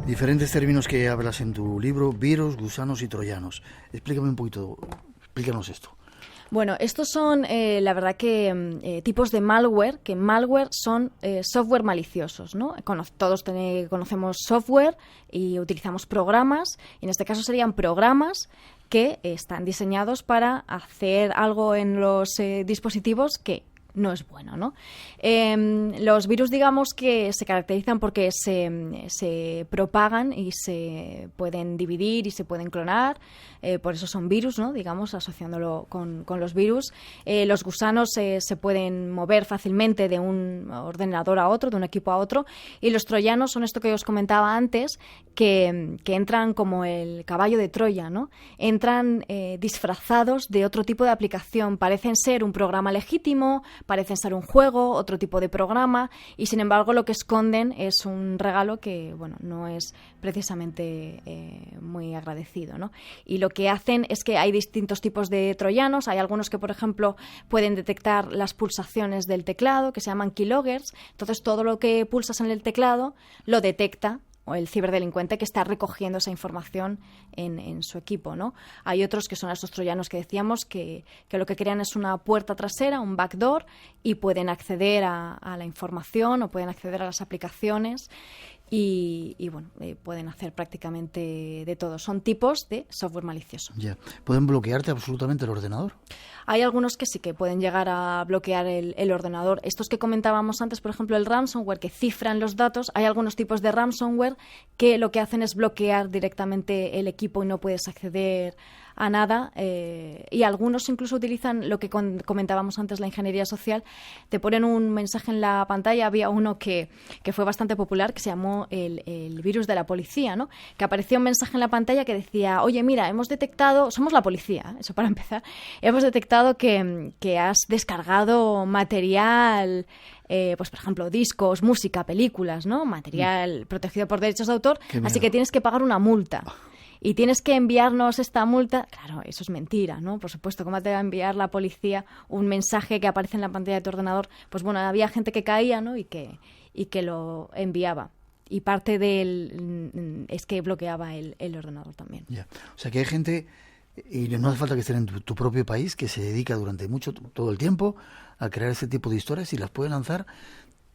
Diferentes términos que hablas en tu libro, virus, gusanos y troyanos. Explícame un poquito, explícanos esto. Bueno, estos son, la verdad que tipos de malware, que malware son software maliciosos, ¿no? Todos conocemos software y utilizamos programas, y en este caso serían programas que están diseñados para hacer algo en los dispositivos que no es bueno, ¿no? Los virus, digamos que se caracterizan porque se propagan y se pueden dividir y se pueden clonar, por eso son virus, ¿no? Digamos, asociándolo con los virus. Los gusanos se pueden mover fácilmente de un ordenador a otro, de un equipo a otro, y los troyanos son esto que os comentaba antes, que entran como el caballo de Troya, ¿no? Entran disfrazados de otro tipo de aplicación, parecen ser un programa legítimo, parecen ser un juego, otro tipo de programa, y sin embargo lo que esconden es un regalo que, bueno, no es precisamente muy agradecido, ¿no? Y lo que hacen es que hay distintos tipos de troyanos. Hay algunos que, por ejemplo, pueden detectar las pulsaciones del teclado, que se llaman keyloggers. Entonces, todo lo que pulsas en el teclado lo detecta o el ciberdelincuente que está recogiendo esa información en su equipo, ¿no? Hay otros que son estos troyanos que decíamos que lo que crean es una puerta trasera, un backdoor, y pueden acceder a la información o pueden acceder a las aplicaciones y bueno, pueden hacer prácticamente de todo. Son tipos de software malicioso. Ya. ¿Pueden bloquearte absolutamente el ordenador? Hay algunos que sí que pueden llegar a bloquear el ordenador. Estos que comentábamos antes, por ejemplo, el ransomware, que cifran los datos. Hay algunos tipos de ransomware que lo que hacen es bloquear directamente el equipo y no puedes acceder a nada, y algunos incluso utilizan lo que comentábamos antes, la ingeniería social. Te ponen un mensaje en la pantalla. Había uno que fue bastante popular, que se llamó el virus de la policía, ¿no? Que aparecía un mensaje en la pantalla que decía: oye, mira, hemos detectado, somos la policía, eso para empezar, hemos detectado que has descargado material, pues por ejemplo, discos, música, películas, ¿no? Material protegido por derechos de autor, así que tienes que pagar una multa. Y tienes que enviarnos esta multa. Claro, eso es mentira, ¿no? Por supuesto, ¿cómo te va a enviar la policía un mensaje que aparece en la pantalla de tu ordenador? Pues bueno, había gente que caía, ¿no? Y que lo enviaba. Y parte es que bloqueaba el ordenador también. Ya. O sea que hay gente, y no hace falta que estén en tu propio país, que se dedica durante todo el tiempo a crear ese tipo de historias y las puede lanzar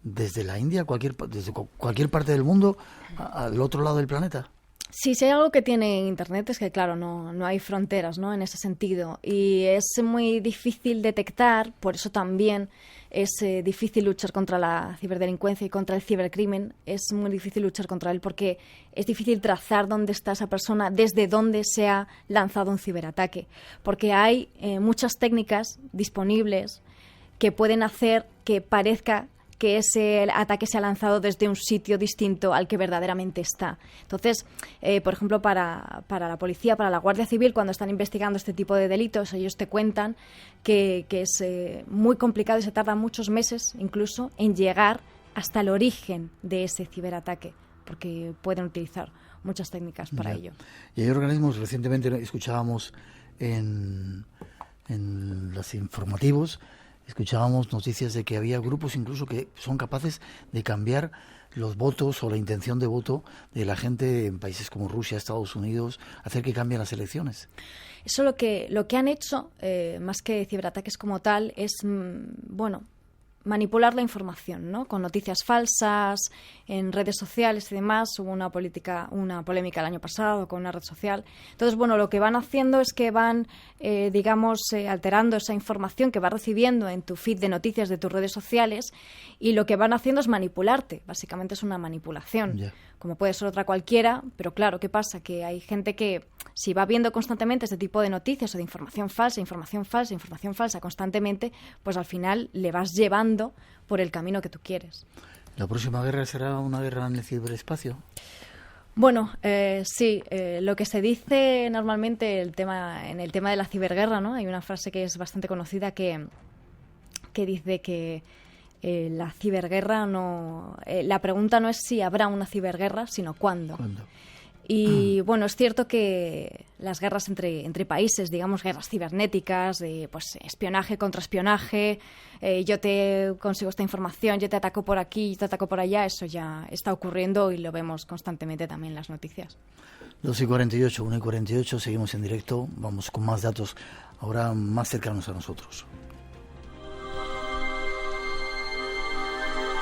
desde la India, desde cualquier parte del mundo, al otro lado del planeta. Sí, si hay algo que tiene Internet es que, claro, no hay fronteras, ¿no? En ese sentido. Y es muy difícil detectar, por eso también es difícil luchar contra la ciberdelincuencia y contra el cibercrimen. Es muy difícil luchar contra él porque es difícil trazar dónde está esa persona, desde dónde se ha lanzado un ciberataque. Porque hay muchas técnicas disponibles que pueden hacer que parezca que ese ataque se ha lanzado desde un sitio distinto al que verdaderamente está. Entonces, por ejemplo, para la policía, para la Guardia Civil, cuando están investigando este tipo de delitos, ellos te cuentan que es muy complicado y se tarda muchos meses incluso en llegar hasta el origen de ese ciberataque, porque pueden utilizar muchas técnicas para ello. Y hay organismos, recientemente escuchábamos en los informativos, escuchábamos noticias de que había grupos incluso que son capaces de cambiar los votos o la intención de voto de la gente en países como Rusia, Estados Unidos, hacer que cambien las elecciones. Eso lo que han hecho, más que ciberataques como tal, es, manipular la información, ¿no? Con noticias falsas, en redes sociales y demás. Hubo una polémica el año pasado con una red social. Entonces, bueno, lo que van haciendo es que van, alterando esa información que vas recibiendo en tu feed de noticias de tus redes sociales, y lo que van haciendo es manipularte. Básicamente es una manipulación. Yeah. Como puede ser otra cualquiera, pero claro, ¿qué pasa? Que hay gente que, si va viendo constantemente este tipo de noticias o de información falsa constantemente, pues al final le vas llevando por el camino que tú quieres. ¿La próxima guerra será una guerra en el ciberespacio? Bueno, sí, lo que se dice normalmente en el tema de la ciberguerra, ¿no? Hay una frase que es bastante conocida que dice que la ciberguerra la pregunta no es si habrá una ciberguerra, sino cuándo. Y bueno, es cierto que las guerras entre países, digamos guerras cibernéticas, pues espionaje contra espionaje, yo te consigo esta información, yo te ataco por aquí, yo te ataco por allá, eso ya está ocurriendo y lo vemos constantemente también en las noticias. 2:48, 1:48, seguimos en directo, vamos con más datos ahora más cercanos a nosotros.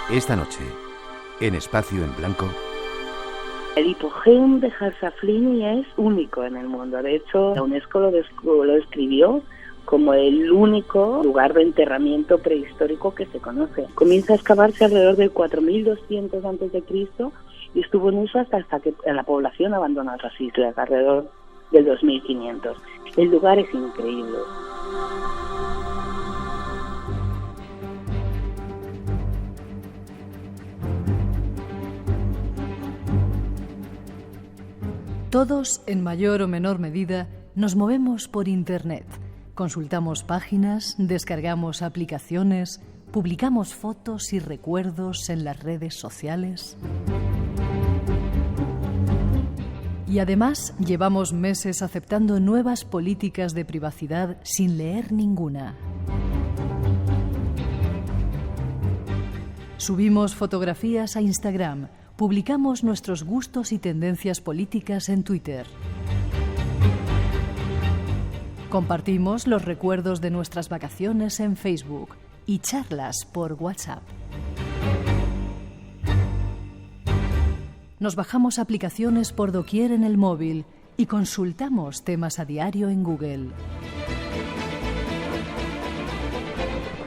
Esta noche, en Espacio en Blanco. El hipogeum de Halsaflini es único en el mundo. De hecho, la UNESCO lo describió como el único lugar de enterramiento prehistórico que se conoce. Comienza a excavarse alrededor del 4200 a.C. y estuvo en uso hasta que la población abandonó otras islas, alrededor del 2500. El lugar es increíble. Todos, en mayor o menor medida, nos movemos por Internet. Consultamos páginas, descargamos aplicaciones, publicamos fotos y recuerdos en las redes sociales. Y además llevamos meses aceptando nuevas políticas de privacidad sin leer ninguna. Subimos fotografías a Instagram. Publicamos nuestros gustos y tendencias políticas en Twitter. Compartimos los recuerdos de nuestras vacaciones en Facebook y charlas por WhatsApp. Nos bajamos aplicaciones por doquier en el móvil y consultamos temas a diario en Google.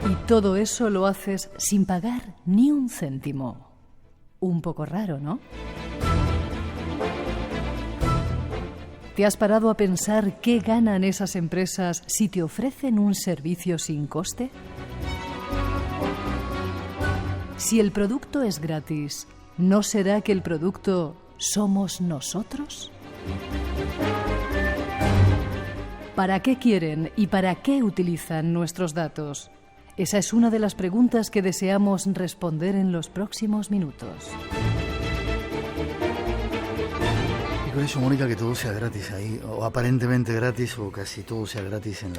Y todo eso lo haces sin pagar ni un céntimo. Un poco raro, ¿no? ¿Te has parado a pensar qué ganan esas empresas si te ofrecen un servicio sin coste? Si el producto es gratis, ¿no será que el producto somos nosotros? ¿Para qué quieren y para qué utilizan nuestros datos? Esa es una de las preguntas que deseamos responder en los próximos minutos. Y con eso, Mónica, que todo sea gratis ahí, o aparentemente gratis, o casi todo sea gratis en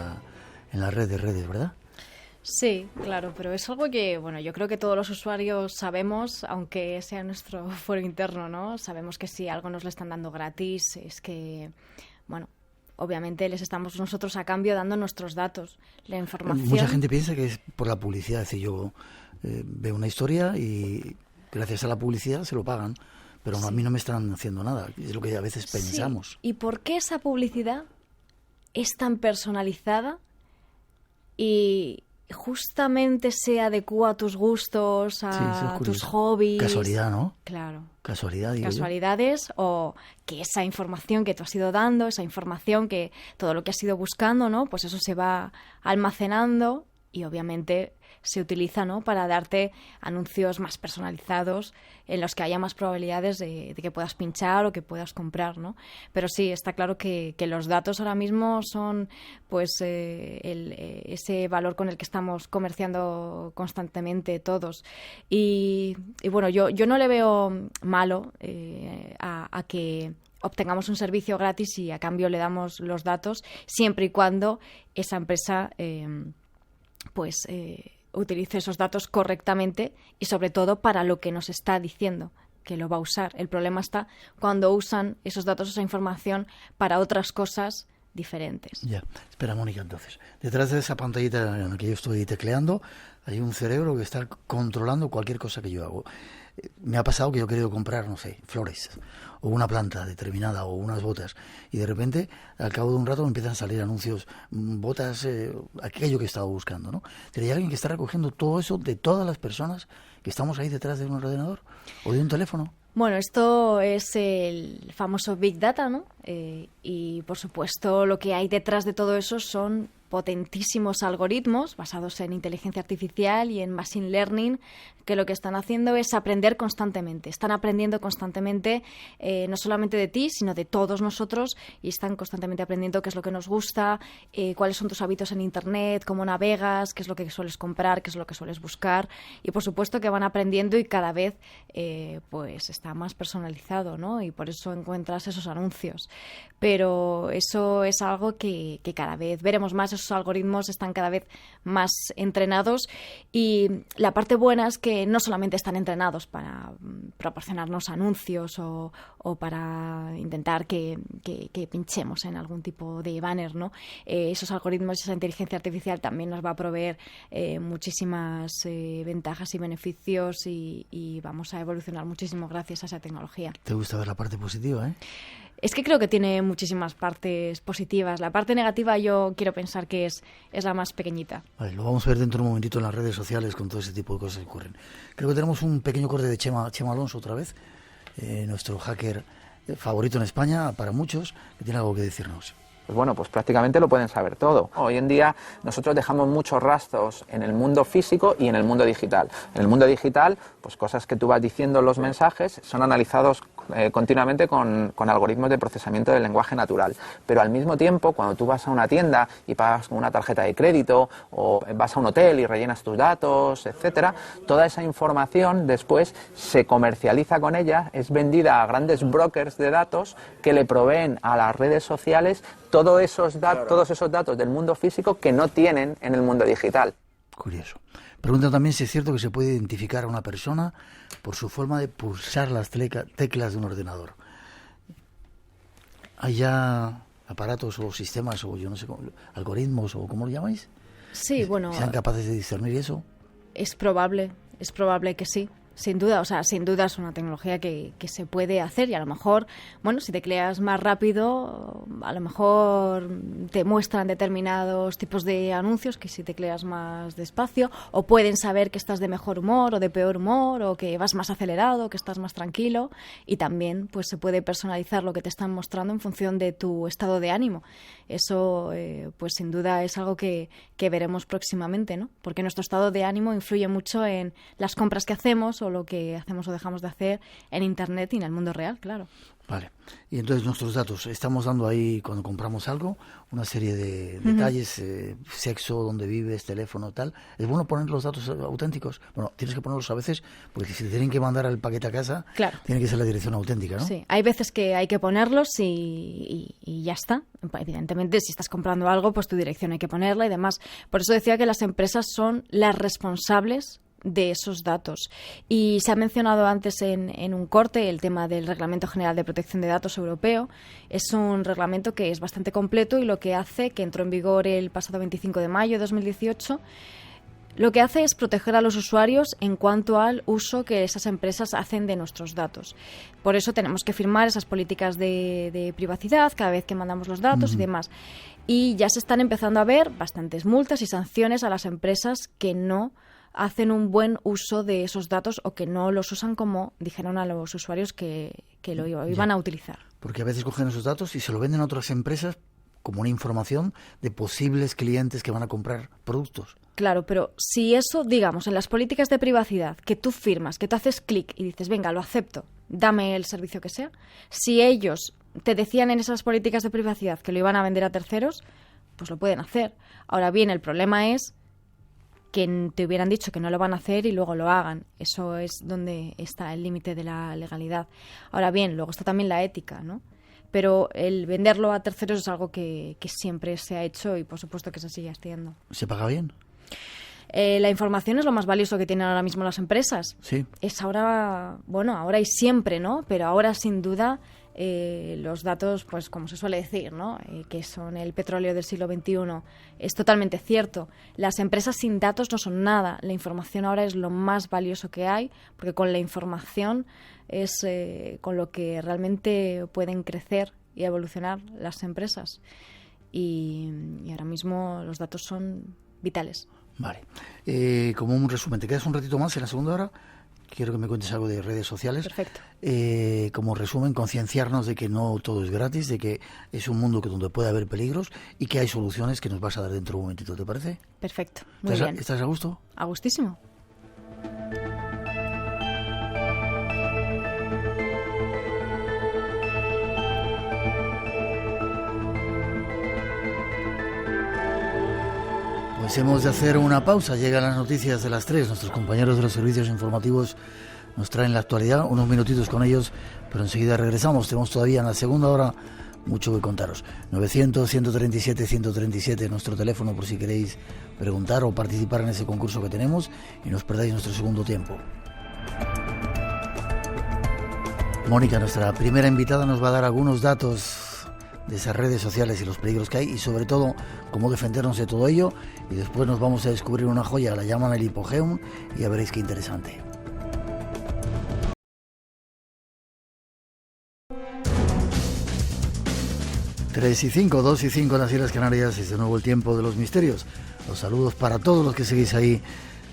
la red de redes, ¿verdad? Sí, claro, pero es algo que, bueno, yo creo que todos los usuarios sabemos, aunque sea nuestro foro interno, ¿no? Sabemos que si algo nos lo están dando gratis, es que, bueno, obviamente les estamos nosotros a cambio dando nuestros datos, la información. Mucha gente piensa que es por la publicidad. Es decir, yo veo una historia y gracias a la publicidad se lo pagan, pero sí. A mí no me están haciendo nada. Es lo que a veces pensamos. Sí. ¿Y por qué esa publicidad es tan personalizada y justamente se adecua a tus gustos, a tus hobbies? Casualidad, ¿no? Claro. Casualidad, digo Casualidades yo. O que esa información que tú has ido dando, esa información que todo lo que has ido buscando, ¿no? Pues eso se va almacenando y obviamente se utiliza, ¿no? Para darte anuncios más personalizados en los que haya más probabilidades de que puedas pinchar o que puedas comprar, ¿no? Pero sí, está claro que los datos ahora mismo son pues ese valor con el que estamos comerciando constantemente todos. Y bueno, yo no le veo malo a que obtengamos un servicio gratis y a cambio le damos los datos, siempre y cuando esa empresa utilice esos datos correctamente y sobre todo para lo que nos está diciendo que lo va a usar. El problema está cuando usan esos datos, esa información para otras cosas diferentes. Ya, espera, Mónica, entonces. Detrás de esa pantallita en la que yo estoy tecleando, hay un cerebro que está controlando cualquier cosa que yo hago. Me ha pasado que yo he querido comprar, no sé, flores, o una planta determinada, o unas botas, y de repente, al cabo de un rato, me empiezan a salir anuncios, botas, aquello que he estado buscando, ¿no? Pero hay alguien que está recogiendo todo eso de todas las personas que estamos ahí detrás de un ordenador o de un teléfono. Bueno, esto es el famoso Big Data, ¿no? Y, por supuesto, lo que hay detrás de todo eso son potentísimos algoritmos basados en inteligencia artificial y en machine learning, que lo que están haciendo es aprender constantemente. Están aprendiendo constantemente, no solamente de ti, sino de todos nosotros, y están constantemente aprendiendo qué es lo que nos gusta, cuáles son tus hábitos en Internet, cómo navegas, qué es lo que sueles comprar, qué es lo que sueles buscar, y por supuesto que van aprendiendo y cada vez pues está más personalizado, ¿no? Y por eso encuentras esos anuncios. Pero eso es algo que cada vez veremos más. Esos algoritmos están cada vez más entrenados, y la parte buena es que no solamente están entrenados para proporcionarnos anuncios o para intentar que pinchemos en algún tipo de banner, ¿no? Esos algoritmos, esa inteligencia artificial también nos va a proveer muchísimas ventajas y beneficios, y vamos a evolucionar muchísimo gracias a esa tecnología. ¿Te gusta ver la parte positiva, Es que creo que tiene muchísimas partes positivas. La parte negativa yo quiero pensar que es la más pequeñita. Vale, lo vamos a ver dentro de un momentito en las redes sociales con todo ese tipo de cosas que ocurren. Creo que tenemos un pequeño corte de Chema Alonso otra vez, nuestro hacker favorito en España para muchos, que tiene algo que decirnos. Pues bueno, pues prácticamente lo pueden saber todo. Hoy en día nosotros dejamos muchos rastros en el mundo físico y en el mundo digital. En el mundo digital, pues cosas que tú vas diciendo en los mensajes son analizados continuamente con algoritmos de procesamiento del lenguaje natural. Pero al mismo tiempo, cuando tú vas a una tienda y pagas con una tarjeta de crédito, o vas a un hotel y rellenas tus datos, etcétera, toda esa información después se comercializa con ella, es vendida a grandes brokers de datos que le proveen a las redes sociales todos esos datos del mundo físico que no tienen en el mundo digital. Curioso. Pregunta también si es cierto que se puede identificar a una persona por su forma de pulsar las teclas de un ordenador. ¿Hay ya aparatos o sistemas o yo no sé, algoritmos o cómo lo llamáis? Sí, bueno. ¿Sean capaces de discernir eso? Es probable que sí. Sin duda, sin duda es una tecnología que se puede hacer, y a lo mejor, bueno, si tecleas más rápido, a lo mejor te muestran determinados tipos de anuncios que si tecleas más despacio, o pueden saber que estás de mejor humor o de peor humor, o que vas más acelerado, que estás más tranquilo, y también pues se puede personalizar lo que te están mostrando en función de tu estado de ánimo. Eso pues sin duda es algo que veremos próximamente, ¿no? Porque nuestro estado de ánimo influye mucho en las compras que hacemos o lo que hacemos o dejamos de hacer en Internet y en el mundo real, claro. Vale. Y entonces nuestros datos, estamos dando ahí cuando compramos algo una serie de detalles, sexo, dónde vives, teléfono, tal. ¿Es bueno poner los datos auténticos? Bueno, tienes que ponerlos a veces, porque si te tienen que mandar el paquete a casa, claro, tiene que ser la dirección auténtica, ¿no? Sí, hay veces que hay que ponerlos y ya está. Evidentemente, si estás comprando algo, pues tu dirección hay que ponerla y demás. Por eso decía que las empresas son las responsables de esos datos. Y se ha mencionado antes en un corte el tema del Reglamento General de Protección de Datos Europeo. Es un reglamento que es bastante completo, y lo que hace, que entró en vigor el pasado 25 de mayo de 2018, lo que hace es proteger a los usuarios en cuanto al uso que esas empresas hacen de nuestros datos. Por eso tenemos que firmar esas políticas de privacidad cada vez que mandamos los datos y demás. Y ya se están empezando a ver bastantes multas y sanciones a las empresas que no hacen un buen uso de esos datos o que no los usan como dijeron a los usuarios que lo iban a utilizar. Porque a veces cogen esos datos y se lo venden a otras empresas como una información de posibles clientes que van a comprar productos. Claro, pero si eso, digamos, en las políticas de privacidad, que tú firmas, que tú haces clic y dices, venga, lo acepto, dame el servicio que sea, si ellos te decían en esas políticas de privacidad que lo iban a vender a terceros, pues lo pueden hacer. Ahora bien, el problema es que te hubieran dicho que no lo van a hacer y luego lo hagan. Eso es donde está el límite de la legalidad. Ahora bien, luego está también la ética, ¿no? Pero el venderlo a terceros es algo que siempre se ha hecho y por supuesto que se sigue haciendo. ¿Se paga bien? La información es lo más valioso que tienen ahora mismo las empresas. Sí. Es ahora, bueno, ahora y siempre, ¿no? Pero ahora sin duda los datos, pues como se suele decir, ¿no? Que son el petróleo del siglo XXI. Es totalmente cierto. Las empresas sin datos no son nada. La información ahora es lo más valioso que hay, porque con la información es con lo que realmente pueden crecer y evolucionar las empresas. Y ahora mismo los datos son vitales. Vale. Como un resumen, ¿te quedas un ratito más en la segunda hora? Quiero que me cuentes algo de redes sociales. Perfecto. Como resumen, concienciarnos de que no todo es gratis, de que es un mundo donde puede haber peligros y que hay soluciones que nos vas a dar dentro de un momentito, ¿te parece? Perfecto, muy bien. ¿Estás a gusto? A gustísimo. Pues hemos de hacer una pausa. Llegan las noticias de las 3. Nuestros compañeros de los servicios informativos nos traen la actualidad, unos minutitos con ellos, pero enseguida regresamos. Tenemos todavía en la segunda hora mucho que contaros. 900-137-137, nuestro teléfono por si queréis preguntar o participar en ese concurso que tenemos y no os perdáis nuestro segundo tiempo. Mónica, nuestra primera invitada, nos va a dar algunos datos de esas redes sociales y los peligros que hay y sobre todo cómo defendernos de todo ello, y después nos vamos a descubrir una joya, la llaman el hipogéum, y ya veréis qué interesante. Tres y 5, 2 y 5 en las Islas Canarias, es de nuevo el tiempo de los misterios. Los saludos para todos los que seguís ahí,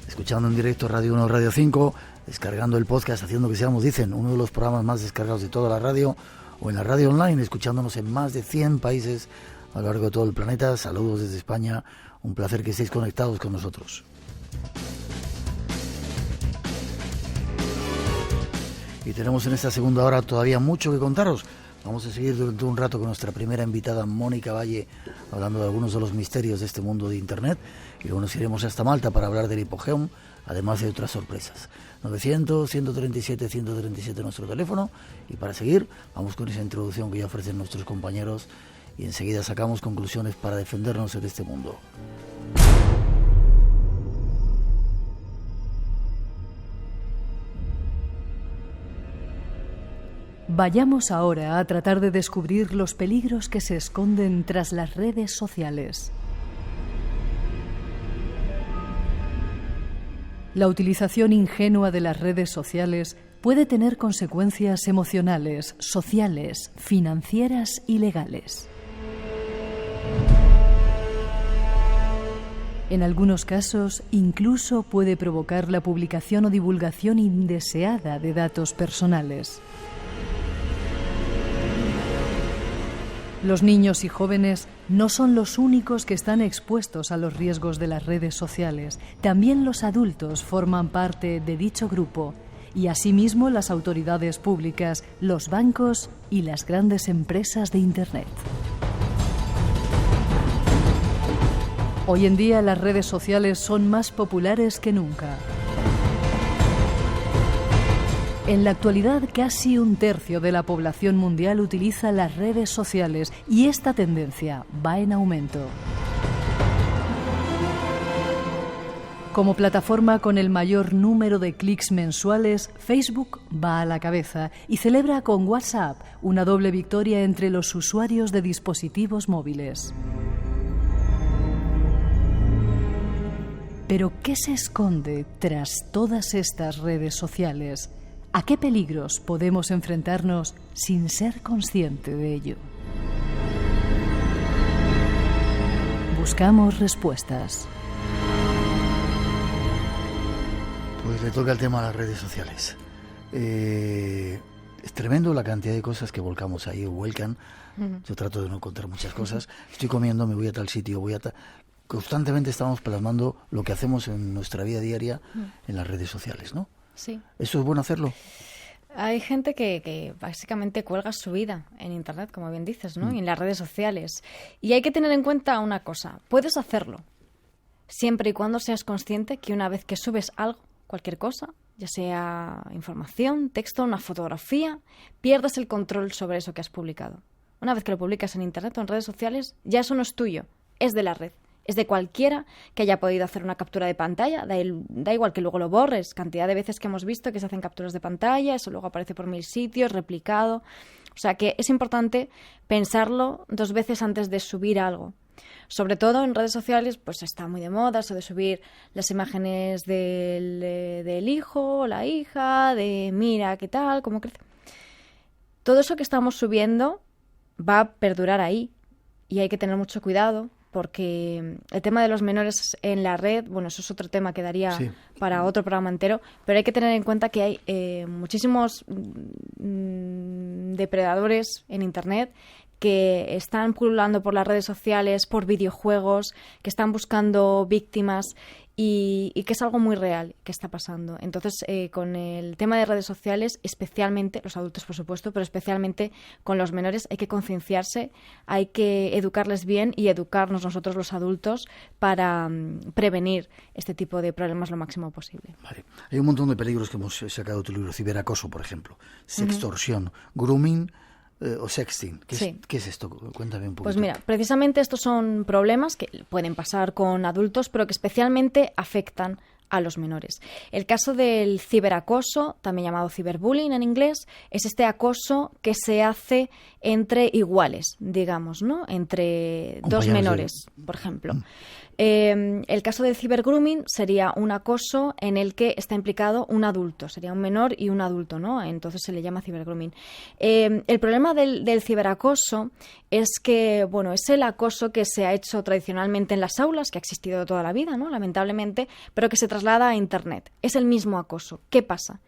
escuchando en directo Radio 1, Radio 5, descargando el podcast, haciendo que seamos, dicen, uno de los programas más descargados de toda la radio, o en la radio online, escuchándonos en más de 100 países a lo largo de todo el planeta. Saludos desde España, un placer que estéis conectados con nosotros. Y tenemos en esta segunda hora todavía mucho que contaros. Vamos a seguir durante un rato con nuestra primera invitada, Mónica Valle, hablando de algunos de los misterios de este mundo de Internet, y luego nos iremos hasta Malta para hablar del hipogéum, además de otras sorpresas. 900-137-137 nuestro teléfono, y para seguir vamos con esa introducción que ya ofrecen nuestros compañeros y enseguida sacamos conclusiones para defendernos en este mundo. Vayamos ahora a tratar de descubrir los peligros que se esconden tras las redes sociales. La utilización ingenua de las redes sociales puede tener consecuencias emocionales, sociales, financieras y legales. En algunos casos, incluso puede provocar la publicación o divulgación indeseada de datos personales. Los niños y jóvenes no son los únicos que están expuestos a los riesgos de las redes sociales. También los adultos forman parte de dicho grupo, y asimismo las autoridades públicas, los bancos y las grandes empresas de Internet. Hoy en día las redes sociales son más populares que nunca. En la actualidad, casi un tercio de la población mundial utiliza las redes sociales y esta tendencia va en aumento. Como plataforma con el mayor número de clics mensuales, Facebook va a la cabeza y celebra con WhatsApp una doble victoria entre los usuarios de dispositivos móviles. Pero, ¿qué se esconde tras todas estas redes sociales? ¿A qué peligros podemos enfrentarnos sin ser consciente de ello? Buscamos respuestas. Pues le toca el tema a las redes sociales. Es tremendo la cantidad de cosas que volcamos ahí o vuelcan. Yo trato de no contar muchas cosas. Estoy comiendo, me voy a tal sitio, constantemente estamos plasmando lo que hacemos en nuestra vida diaria en las redes sociales, ¿no? Sí. ¿Eso es bueno hacerlo? Hay gente que básicamente cuelga su vida en Internet, como bien dices, ¿no? Y en las redes sociales. Y hay que tener en cuenta una cosa. Puedes hacerlo siempre y cuando seas consciente que una vez que subes algo, cualquier cosa, ya sea información, texto, una fotografía, pierdes el control sobre eso que has publicado. Una vez que lo publicas en Internet o en redes sociales, ya eso no es tuyo, es de la red. Es de cualquiera que haya podido hacer una captura de pantalla, da igual que luego lo borres. Cantidad de veces que hemos visto que se hacen capturas de pantalla, eso luego aparece por 1000 sitios, replicado. O O sea que es importante pensarlo 2 veces antes de subir algo. Sobre todo en redes sociales, pues está muy de moda eso de subir las imágenes del hijo o la hija, de mira qué tal, cómo crece. Todo eso que estamos subiendo va a perdurar ahí y hay que tener mucho cuidado porque el tema de los menores en la red, bueno, eso es otro tema que daría para otro programa entero, pero hay que tener en cuenta que hay muchísimos depredadores en Internet que están pululando por las redes sociales, por videojuegos, que están buscando víctimas y que es algo muy real que está pasando. Entonces, con el tema de redes sociales, especialmente, los adultos por supuesto, pero especialmente con los menores, hay que concienciarse, hay que educarles bien y educarnos nosotros los adultos para prevenir este tipo de problemas lo máximo posible. Vale. Hay un montón de peligros que hemos sacado de tu libro, ciberacoso, por ejemplo, sextorsión, grooming, o sexting. ¿Qué es esto? Cuéntame un poco. Pues mira, precisamente estos son problemas que pueden pasar con adultos, pero que especialmente afectan a los menores. El caso del ciberacoso, también llamado ciberbullying en inglés, es este acoso que se hace entre iguales, digamos, ¿no? Entre dos menores, por ejemplo. El caso del cibergrooming sería un acoso en el que está implicado un adulto, sería un menor y un adulto, ¿no? Entonces se le llama cibergrooming. El problema del ciberacoso es que, bueno, es el acoso que se ha hecho tradicionalmente en las aulas, que ha existido toda la vida, ¿no? Lamentablemente, pero que se traslada a Internet. Es el mismo acoso. ¿Qué pasa?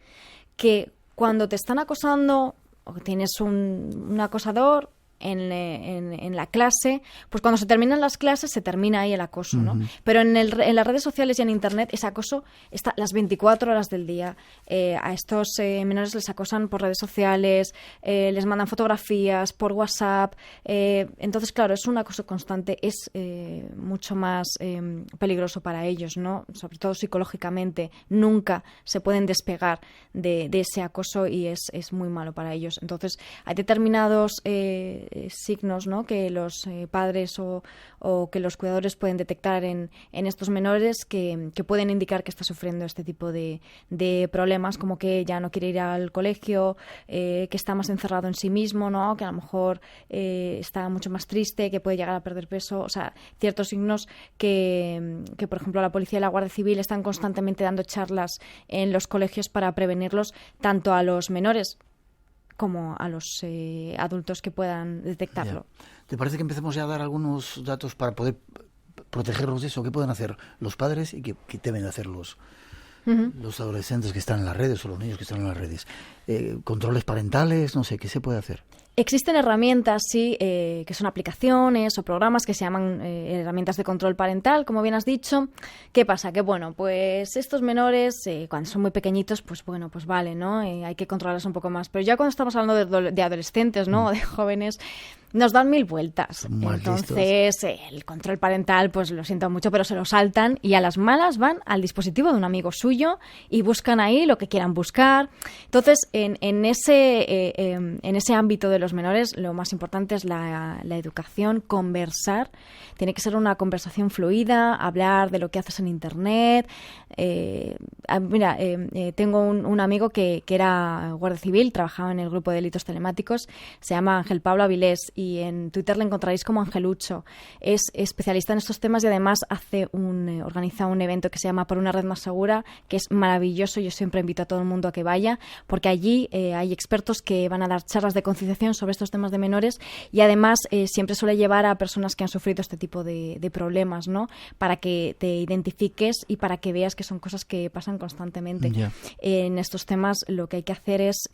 Que cuando te están acosando o tienes un acosador en la clase, pues cuando se terminan las clases se termina ahí el acoso, ¿no? Pero en las redes sociales y en Internet ese acoso está las 24 horas del día. A estos menores les acosan por redes sociales, les mandan fotografías por WhatsApp. Entonces, claro, es un acoso constante, es mucho más peligroso para ellos, ¿no? Sobre todo psicológicamente. Nunca se pueden despegar de ese acoso y es muy malo para ellos. Entonces, hay determinados signos, ¿no?, que los padres o que los cuidadores pueden detectar en estos menores que pueden indicar que está sufriendo este tipo de problemas, como que ya no quiere ir al colegio, que está más encerrado en sí mismo, ¿no?, que a lo mejor está mucho más triste, que puede llegar a perder peso. O sea, ciertos signos que por ejemplo, la policía y la Guardia Civil están constantemente dando charlas en los colegios para prevenirlos, tanto a los menores como a los adultos que puedan detectarlo. Ya. ¿Te parece que empecemos ya a dar algunos datos para poder protegerlos de eso? ¿Qué pueden hacer los padres y qué deben hacer los adolescentes que están en las redes o los niños que están en las redes? ¿Controles parentales? No sé, ¿qué se puede hacer? Existen herramientas, sí, que son aplicaciones o programas que se llaman herramientas de control parental, como bien has dicho. ¿Qué pasa? Que, bueno, pues estos menores, cuando son muy pequeñitos, pues bueno, pues vale, ¿no? Hay que controlarlos un poco más. Pero ya cuando estamos hablando de adolescentes, ¿no?, o de jóvenes, nos dan 1000 vueltas. Entonces, el control parental, pues lo siento mucho, pero se lo saltan y a las malas van al dispositivo de un amigo suyo y buscan ahí lo que quieran buscar. Entonces, en ese ámbito de los menores, lo más importante es la educación, conversar. Tiene que ser una conversación fluida, hablar de lo que haces en Internet. Tengo un amigo que era guardia civil, trabajaba en el grupo de delitos telemáticos, se llama Ángel Pablo Avilés, y en Twitter le encontraréis como Angelucho. Es especialista en estos temas y además organiza un evento que se llama Por una red más segura, que es maravilloso. Yo siempre invito a todo el mundo a que vaya, porque allí hay expertos que van a dar charlas de concienciación sobre estos temas de menores y además siempre suele llevar a personas que han sufrido este tipo de problemas, ¿no?, para que te identifiques y para que veas que son cosas que pasan constantemente. Yeah. En estos temas lo que hay que hacer es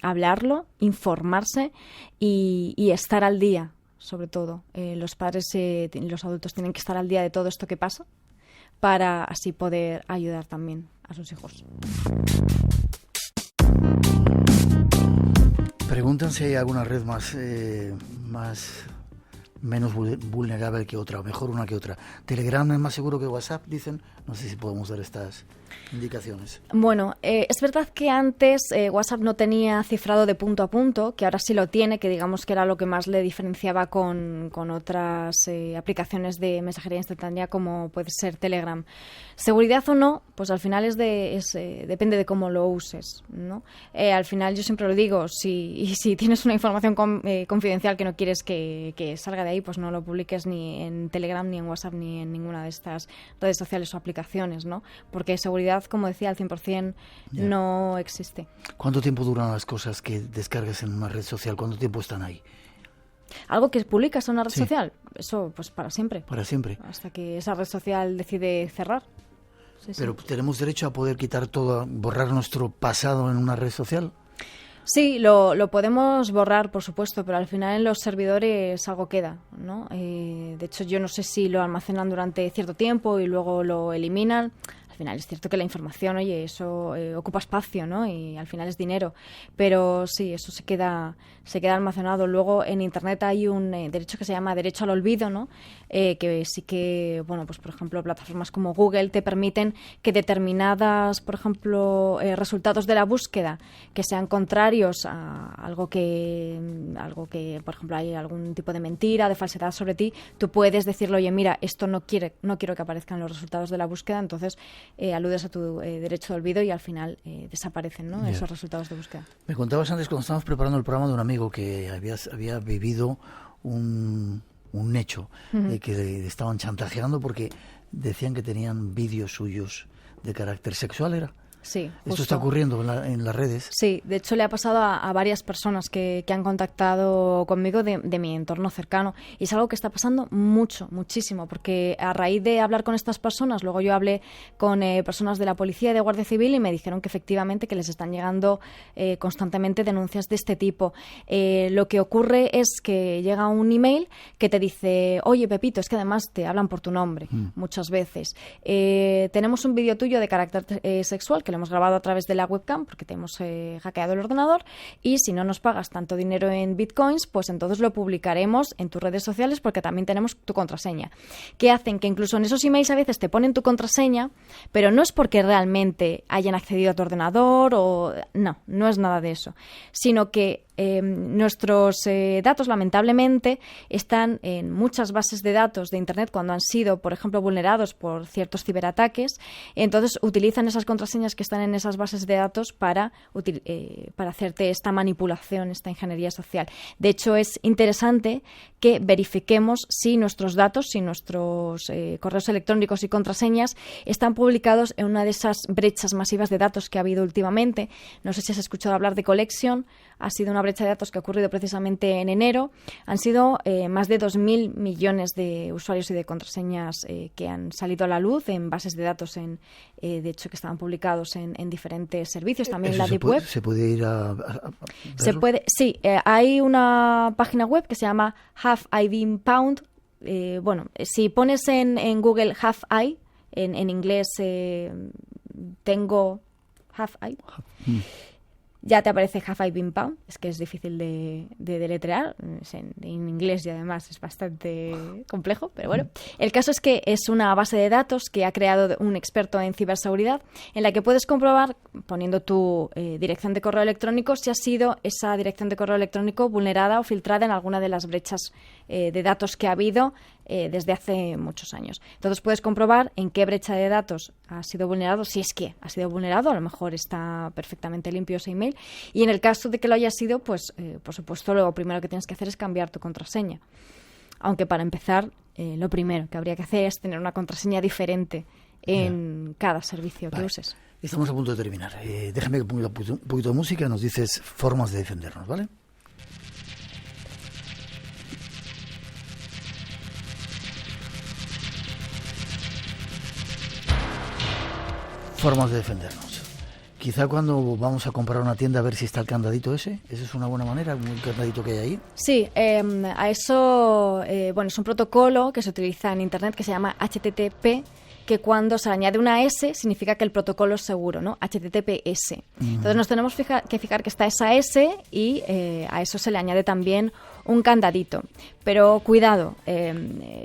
hablarlo, informarse y estar al día, sobre todo. Los padres y los adultos tienen que estar al día de todo esto que pasa para así poder ayudar también a sus hijos. Preguntan si hay alguna red más menos vulnerable que otra, o mejor una que otra. Telegram es más seguro que WhatsApp, dicen. No sé si podemos dar estas indicaciones. Bueno, es verdad que antes WhatsApp no tenía cifrado de punto a punto, que ahora sí lo tiene, que digamos que era lo que más le diferenciaba con otras aplicaciones de mensajería instantánea como puede ser Telegram. Seguridad o no, pues al final depende de cómo lo uses, ¿no? Al final yo siempre lo digo, si tienes una información confidencial que no quieres que salga de ahí, pues no lo publiques ni en Telegram, ni en WhatsApp, ni en ninguna de estas redes sociales o aplicaciones, ¿no? Porque seguridad, como decía, al 100% no existe. ¿Cuánto tiempo duran las cosas que descargas en una red social? ¿Cuánto tiempo están ahí? Algo que publicas en una red social, eso pues para siempre. Para siempre. Hasta que esa red social decide cerrar. Sí, Pero ¿tenemos derecho a poder quitar todo, borrar nuestro pasado en una red social? Sí, lo podemos borrar, por supuesto, pero al final en los servidores algo queda, ¿no? De hecho, yo no sé si lo almacenan durante cierto tiempo y luego lo eliminan. Al final es cierto que la información, oye, eso ocupa espacio, ¿no? Y al final es dinero. Pero sí, eso se queda almacenado. Luego en Internet hay un derecho que se llama derecho al olvido, ¿no? Que sí que, bueno, pues por ejemplo, plataformas como Google te permiten que determinadas, por ejemplo, resultados de la búsqueda que sean contrarios a algo que, por ejemplo, hay algún tipo de mentira, de falsedad sobre ti, tú puedes decirle, oye, mira, esto no quiero que aparezcan los resultados de la búsqueda, entonces aludes a tu derecho de olvido y al final desaparecen, ¿no? Esos resultados de búsqueda. Me contabas antes, cuando estábamos preparando el programa, de un amigo que había vivido un hecho, que le estaban chantajeando porque decían que tenían vídeos suyos de carácter sexual, ¿era? Sí, justo. Esto está ocurriendo en las redes. Sí, de hecho le ha pasado a varias personas que han contactado conmigo de mi entorno cercano y es algo que está pasando muchísimo, porque a raíz de hablar con estas personas, luego yo hablé con personas de la policía y de Guardia Civil y me dijeron que efectivamente que les están llegando constantemente denuncias de este tipo. Lo que ocurre es que llega un email que te dice, oye Pepito, es que además te hablan por tu nombre muchas veces. Tenemos un vídeo tuyo de carácter sexual que lo hemos grabado a través de la webcam porque te hemos hackeado el ordenador y si no nos pagas tanto dinero en bitcoins, pues entonces lo publicaremos en tus redes sociales porque también tenemos tu contraseña. Que hacen que incluso en esos emails a veces te ponen tu contraseña, pero no es porque realmente hayan accedido a tu ordenador o... No es nada de eso, sino que nuestros datos lamentablemente están en muchas bases de datos de Internet cuando han sido, por ejemplo, vulnerados por ciertos ciberataques. Entonces utilizan esas contraseñas que están en esas bases de datos para hacerte esta manipulación, esta ingeniería social. De hecho, es interesante que verifiquemos si nuestros datos, si nuestros correos electrónicos y contraseñas están publicados en una de esas brechas masivas de datos que ha habido últimamente. No sé si has escuchado hablar de Collection. Ha sido una brecha de datos que ha ocurrido precisamente en enero. Han sido más de 2.000 millones de usuarios y de contraseñas que han salido a la luz en bases de datos, de hecho, que estaban publicados en diferentes servicios, también en la Deep Web. ¿Se puede ir a se puede, sí, hay una página web que se llama Have I Been Pwned. Bueno, si pones en Google Have I, en inglés tengo Have I, ya te aparece Have I Been Pwned. Es que es difícil de deletrear, en inglés y además es bastante complejo, pero bueno. El caso es que es una base de datos que ha creado un experto en ciberseguridad en la que puedes comprobar, poniendo tu dirección de correo electrónico, si ha sido esa dirección de correo electrónico vulnerada o filtrada en alguna de las brechas de datos que ha habido desde hace muchos años. Entonces puedes comprobar en qué brecha de datos ha sido vulnerado, si es que ha sido vulnerado, a lo mejor está perfectamente limpio ese email, y en el caso de que lo haya sido, pues por supuesto lo primero que tienes que hacer es cambiar tu contraseña. Aunque para empezar, lo primero que habría que hacer es tener una contraseña diferente en cada servicio que uses. Estamos a punto de terminar. Déjame que ponga un poquito de música y nos dices formas de defendernos, ¿vale? Formas de defendernos. Quizá cuando vamos a comprar una tienda a ver si está el candadito ese. ¿Esa es una buena manera? ¿Un candadito que hay ahí? Sí, a eso, bueno, es un protocolo que se utiliza en Internet que se llama HTTP, que cuando se le añade una S significa que el protocolo es seguro, ¿no? HTTPS. Entonces nos tenemos que fijar que está esa S y a eso se le añade también un candadito. Pero cuidado,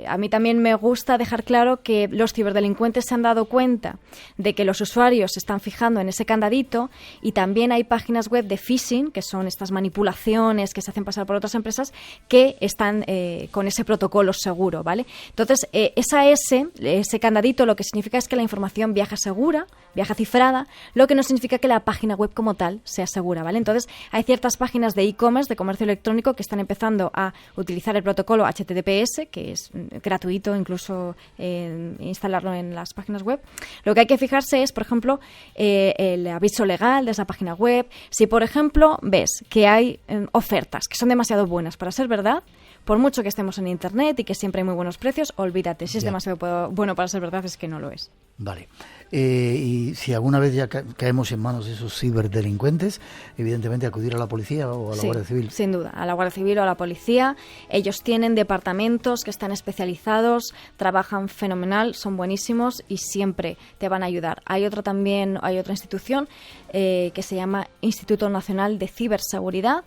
a mí también me gusta dejar claro que los ciberdelincuentes se han dado cuenta de que los usuarios se están fijando en ese candadito, y también hay páginas web de phishing, que son estas manipulaciones que se hacen pasar por otras empresas, que están con ese protocolo seguro, ¿vale? Entonces, ese candadito lo que significa es que la información viaja segura, viaja cifrada, lo que no significa que la página web como tal sea segura, ¿vale? Entonces, hay ciertas páginas de e-commerce, de comercio electrónico, que están empezando a utilizar el protocolo HTTPS, que es gratuito incluso instalarlo en las páginas web. Lo que hay que fijarse es, por ejemplo, el aviso legal de esa página web. Si, por ejemplo, ves que hay ofertas que son demasiado buenas para ser verdad, por mucho que estemos en Internet y que siempre hay muy buenos precios, olvídate. Si es demasiado bueno para ser verdad, es que no lo es. Vale. Y si alguna vez ya caemos en manos de esos ciberdelincuentes, evidentemente acudir a la policía o a la Guardia Civil. Sin duda, a la Guardia Civil o a la policía. Ellos tienen departamentos que están especializados, trabajan fenomenal, son buenísimos y siempre te van a ayudar. Hay otra institución que se llama Instituto Nacional de Ciberseguridad,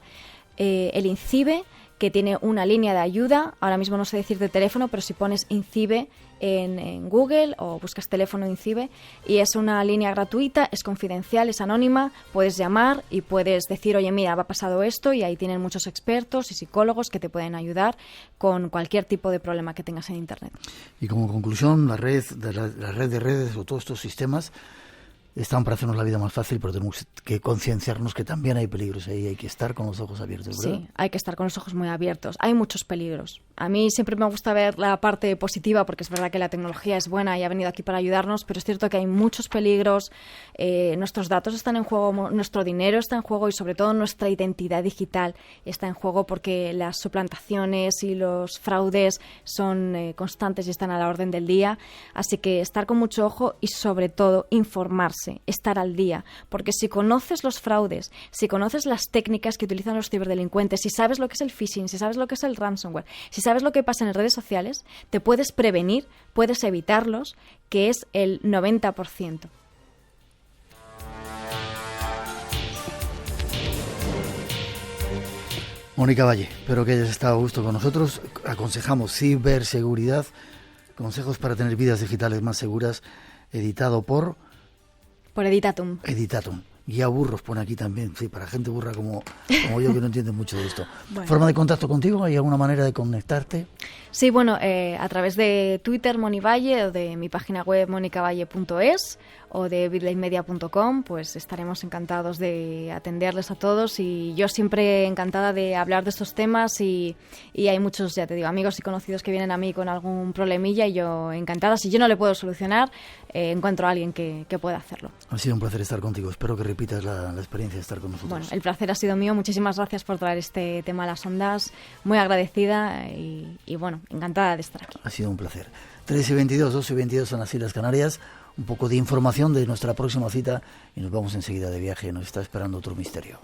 el INCIBE, que tiene una línea de ayuda. Ahora mismo no sé decir de teléfono, pero si pones INCIBE en Google o buscas teléfono INCIBE, y es una línea gratuita, es confidencial, es anónima, puedes llamar y puedes decir, oye, mira, me ha pasado esto, y ahí tienen muchos expertos y psicólogos que te pueden ayudar con cualquier tipo de problema que tengas en Internet. Y como conclusión, la red de redes o todos estos sistemas están para hacernos la vida más fácil, pero tenemos que concienciarnos que también hay peligros ahí, hay que estar con los ojos abiertos, ¿verdad? Sí, hay que estar con los ojos muy abiertos. Hay muchos peligros. A mí siempre me gusta ver la parte positiva, porque es verdad que la tecnología es buena y ha venido aquí para ayudarnos, pero es cierto que hay muchos peligros. Nuestros datos están en juego, nuestro dinero está en juego, y sobre todo nuestra identidad digital está en juego, porque las suplantaciones y los fraudes son constantes y están a la orden del día. Así que estar con mucho ojo y, sobre todo, informarse, estar al día, porque si conoces los fraudes, si conoces las técnicas que utilizan los ciberdelincuentes, si sabes lo que es el phishing, si sabes lo que es el ransomware, si sabes lo que pasa en redes sociales, te puedes prevenir, puedes evitarlos, que es el 90%. Mónica Valle, espero que hayas estado a gusto con nosotros. Aconsejamos ciberseguridad, consejos para tener vidas digitales más seguras, editado por Editatum. Editatum. Guía burros pone aquí también, sí, para gente burra como yo, que no entiende mucho de esto. Bueno. ¿Forma de contacto contigo? ¿Hay alguna manera de conectarte? Sí, bueno, a través de Twitter, Moni Valle, o de mi página web monicavalle.es, o de bitlightmedia.com, pues estaremos encantados de atenderles a todos, y yo siempre encantada de hablar de estos temas, y hay muchos, ya te digo, amigos y conocidos que vienen a mí con algún problemilla, y yo encantada. Si yo no le puedo solucionar, encuentro a alguien que pueda hacerlo. Ha sido un placer estar contigo, espero que repitas la experiencia de estar con nosotros. Bueno, el placer ha sido mío, muchísimas gracias por traer este tema a las ondas, muy agradecida, y bueno, encantada de estar aquí. Ha sido un placer. 13:22, 12:22 en las Islas Canarias. Un poco de información de nuestra próxima cita y nos vamos enseguida de viaje. Nos está esperando otro misterio.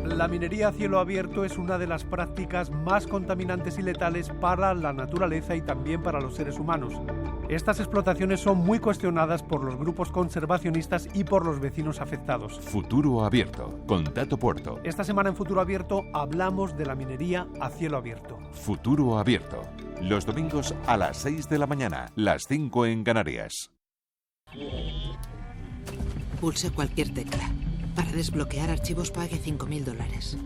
La minería a cielo abierto es una de las prácticas más contaminantes y letales para la naturaleza y también para los seres humanos. Estas explotaciones son muy cuestionadas por los grupos conservacionistas y por los vecinos afectados. Futuro Abierto, con Tato Puerto. Esta semana en Futuro Abierto hablamos de la minería a cielo abierto. Futuro Abierto, los domingos a las 6 de la mañana, las 5 en Canarias. Pulse cualquier tecla. Para desbloquear archivos pague $5.000.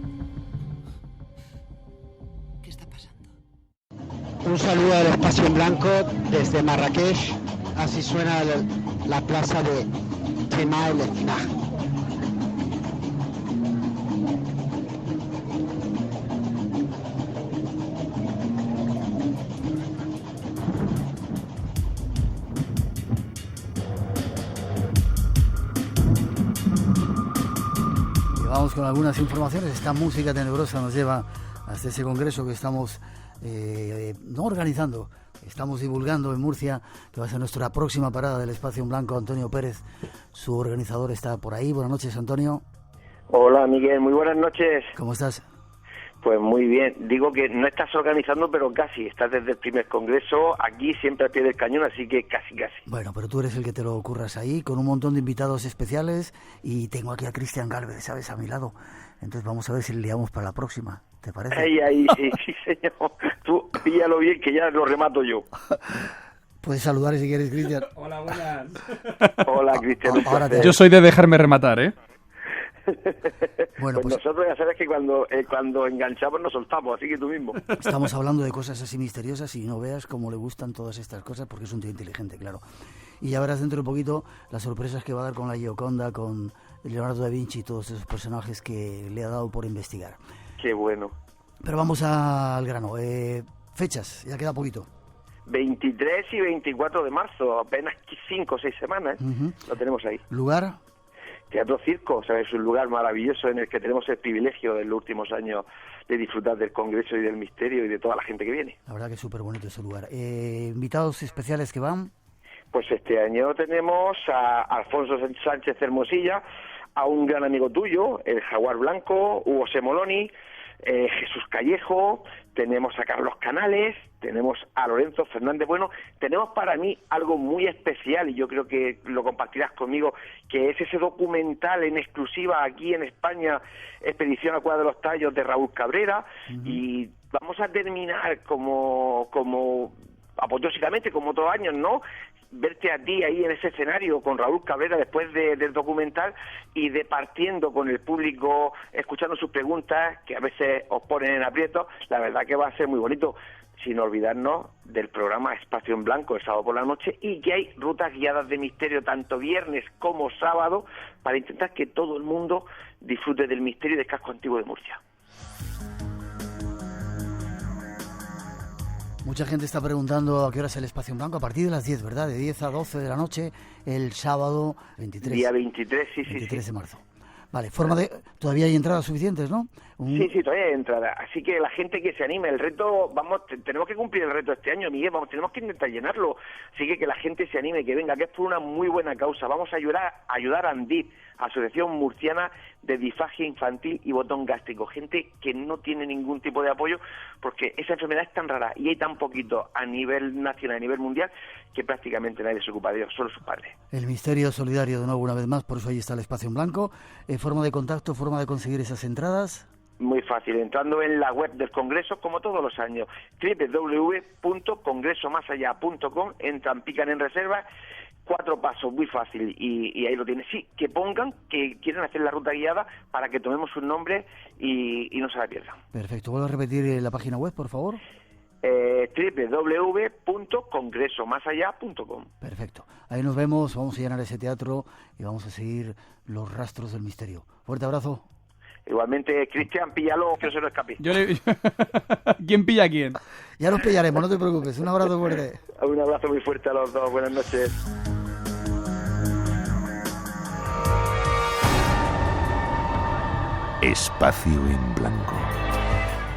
¿Qué está pasando? Un saludo del espacio en blanco desde Marrakech. Así suena la plaza de Tema el Espinaj. Vamos con algunas informaciones. Esta música tenebrosa nos lleva hasta ese congreso que estamos no organizando, estamos divulgando en Murcia, que va a ser nuestra próxima parada del Espacio en Blanco. Antonio Pérez, su organizador, está por ahí. Buenas noches, Antonio. Hola, Miguel, muy buenas noches. ¿Cómo estás? Pues muy bien. Digo que no estás organizando, pero casi. Estás desde el primer congreso, aquí siempre al pie del cañón, así que casi. Bueno, pero tú eres el que te lo ocurras ahí, con un montón de invitados especiales, y tengo aquí a Cristian Galvez, ¿sabes?, a mi lado. Entonces vamos a ver si le liamos para la próxima. ¿Te parece? Ahí, sí, señor. Tú píllalo bien, que ya lo remato yo. Puedes saludar si quieres, Cristian. Hola, buenas. Hola, Cristian. Yo soy de dejarme rematar, ¿eh? Bueno, pues nosotros ya sabes que cuando enganchamos nos soltamos, así que tú mismo. Estamos hablando de cosas así misteriosas y no veas cómo le gustan todas estas cosas, porque es un tío inteligente, claro. Y ya verás dentro de poquito las sorpresas que va a dar con la Gioconda, con Leonardo da Vinci y todos esos personajes que le ha dado por investigar. Qué bueno. Pero vamos al grano. Fechas, ya queda poquito. 23 y 24 de marzo, apenas 5 o 6 semanas, lo tenemos ahí. ¿Lugar? Teatro Circo, o sea, es un lugar maravilloso en el que tenemos el privilegio en los últimos años de disfrutar del Congreso y del misterio y de toda la gente que viene. La verdad que es súper bonito ese lugar. ¿Invitados especiales que van? Pues este año tenemos a Alfonso Sánchez Hermosilla, a un gran amigo tuyo, el Jaguar Blanco, Hugo Semoloni, Jesús Callejo, tenemos a Carlos Canales, tenemos a Lorenzo Fernández Bueno, tenemos para mí algo muy especial y yo creo que lo compartirás conmigo, que es ese documental en exclusiva aquí en España, Expedición a Cueva de los Tallos de Raúl Cabrera, y vamos a terminar como apoteósicamente, como otros años, ¿no? Verte a ti ahí en ese escenario con Raúl Cabrera después del documental y departiendo con el público, escuchando sus preguntas, que a veces os ponen en aprietos. La verdad que va a ser muy bonito, sin olvidarnos del programa Espacio en Blanco el sábado por la noche, y que hay rutas guiadas de misterio tanto viernes como sábado para intentar que todo el mundo disfrute del misterio del casco antiguo de Murcia. Mucha gente está preguntando a qué hora es el Espacio en Blanco. A partir de las 10, ¿verdad? De 10 a 12 de la noche, el sábado 23. Día 23, sí. 23 de marzo. Vale, todavía hay entradas suficientes, ¿no? Sí, todavía hay entradas. Así que la gente que se anime, el reto, tenemos que cumplir el reto este año, Miguel, tenemos que intentar llenarlo. Así que la gente se anime, que venga, que es por una muy buena causa. Vamos a ayudar a ANDIF, Asociación Murciana de Disfagia Infantil y Botón Gástrico. Gente que no tiene ningún tipo de apoyo porque esa enfermedad es tan rara y hay tan poquito a nivel nacional, a nivel mundial, que prácticamente nadie se ocupa de ellos, solo sus padres. El misterio solidario, de nuevo, una vez más, por eso ahí está el Espacio en Blanco. Forma de contacto, forma de conseguir esas entradas. Muy fácil, entrando en la web del Congreso, como todos los años, www.congresomasallá.com, entran, pican en reserva, 4 pasos, muy fácil, y ahí lo tienes. Sí, que pongan que quieren hacer la ruta guiada para que tomemos su nombre y no se la pierdan. Perfecto, ¿vuelvo a repetir la página web, por favor? www.congresomasallá.com. Perfecto, ahí nos vemos, vamos a llenar ese teatro y vamos a seguir los rastros del misterio. Fuerte abrazo. Igualmente, Cristian, píllalo, que no se lo escape. ¿Quién pilla a quién? Ya los pillaremos, no te preocupes. Un abrazo fuerte. Un abrazo muy fuerte a los dos. Buenas noches. Espacio en Blanco.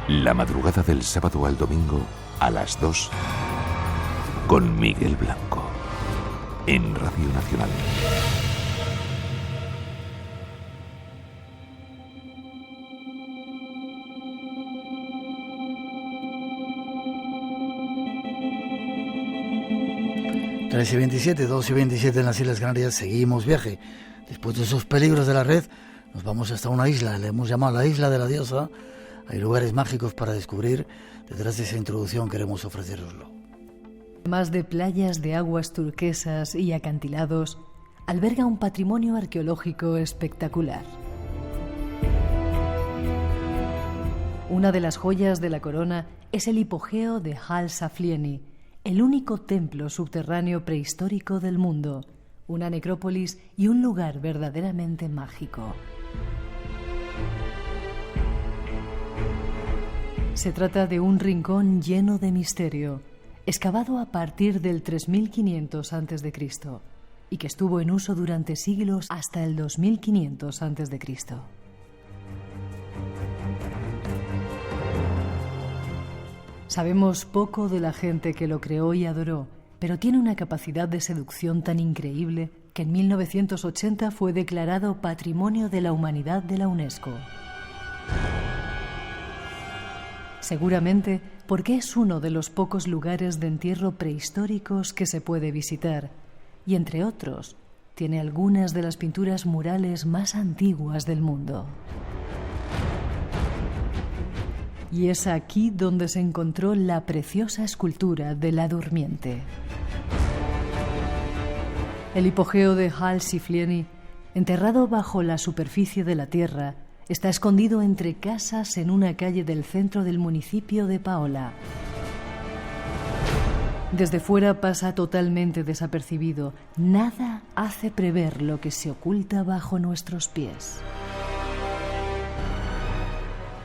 La madrugada del sábado al domingo a las 2 con Miguel Blanco en Radio Nacional. y 27, 2 y 27 en las Islas Canarias, seguimos viaje. Después de esos peligros de la red, nos vamos hasta una isla, le hemos llamado la Isla de la Diosa. Hay lugares mágicos para descubrir. Detrás de esa introducción queremos ofreceroslo. Además de playas de aguas turquesas y acantilados, alberga un patrimonio arqueológico espectacular. Una de las joyas de la corona es el hipogeo de Hal Saflieni, el único templo subterráneo prehistórico del mundo, una necrópolis y un lugar verdaderamente mágico. Se trata de un rincón lleno de misterio, excavado a partir del 3500 a.C. y que estuvo en uso durante siglos hasta el 2500 a.C. Sabemos poco de la gente que lo creó y adoró, pero tiene una capacidad de seducción tan increíble que en 1980 fue declarado Patrimonio de la Humanidad de la UNESCO. Seguramente porque es uno de los pocos lugares de entierro prehistóricos que se puede visitar, y entre otros, tiene algunas de las pinturas murales más antiguas del mundo. y es aquí donde se encontró la preciosa escultura de la durmiente. El hipogeo de Hal-Siflieni, enterrado bajo la superficie de la tierra, está escondido entre casas en una calle del centro del municipio de Paola. Desde fuera pasa totalmente desapercibido. Nada hace prever lo que se oculta bajo nuestros pies.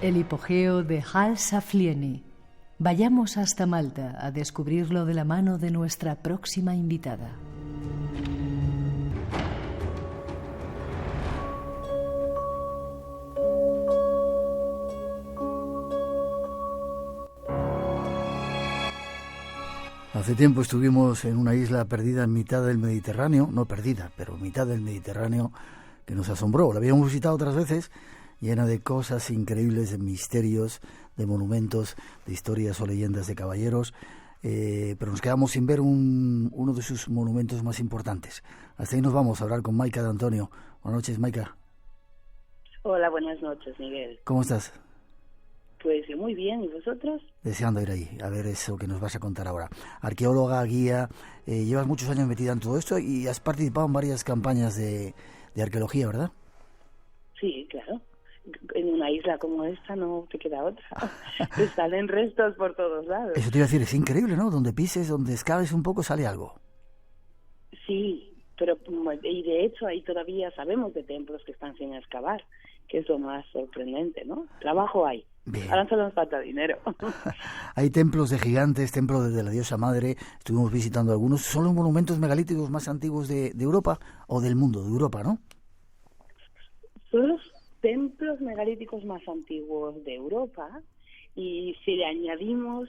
El hipogeo de Hal-Saflieni. Vayamos hasta Malta a descubrirlo de la mano de nuestra próxima invitada. Hace tiempo estuvimos en una isla perdida en mitad del Mediterráneo, no perdida, pero mitad del Mediterráneo, que nos asombró. La habíamos visitado otras veces, llena de cosas increíbles, de misterios, de monumentos, de historias o leyendas de caballeros, pero nos quedamos sin ver uno de sus monumentos más importantes. Hasta ahí nos vamos a hablar con Maika de Antonio. Buenas noches, Maika. Hola, buenas noches, Miguel. ¿Cómo estás? Pues muy bien, ¿y vosotros? Deseando ir allí, a ver eso que nos vas a contar ahora. Arqueóloga, guía, llevas muchos años metida en todo esto y has participado en varias campañas de arqueología, ¿verdad? Sí, claro. En una isla como esta no te queda otra. Te salen restos por todos lados. Eso te iba a decir, es increíble, ¿no? Donde pises, donde excaves un poco, sale algo. Sí, pero y de hecho ahí todavía sabemos de templos que están sin excavar, que es lo más sorprendente, ¿no? Trabajo hay. Bien. Ahora solo nos falta dinero. Hay templos de gigantes, templos de la diosa madre, estuvimos visitando algunos. ¿Son los monumentos megalíticos más antiguos de Europa o del mundo? De Europa, ¿no? Son los templos megalíticos más antiguos de Europa, y si le añadimos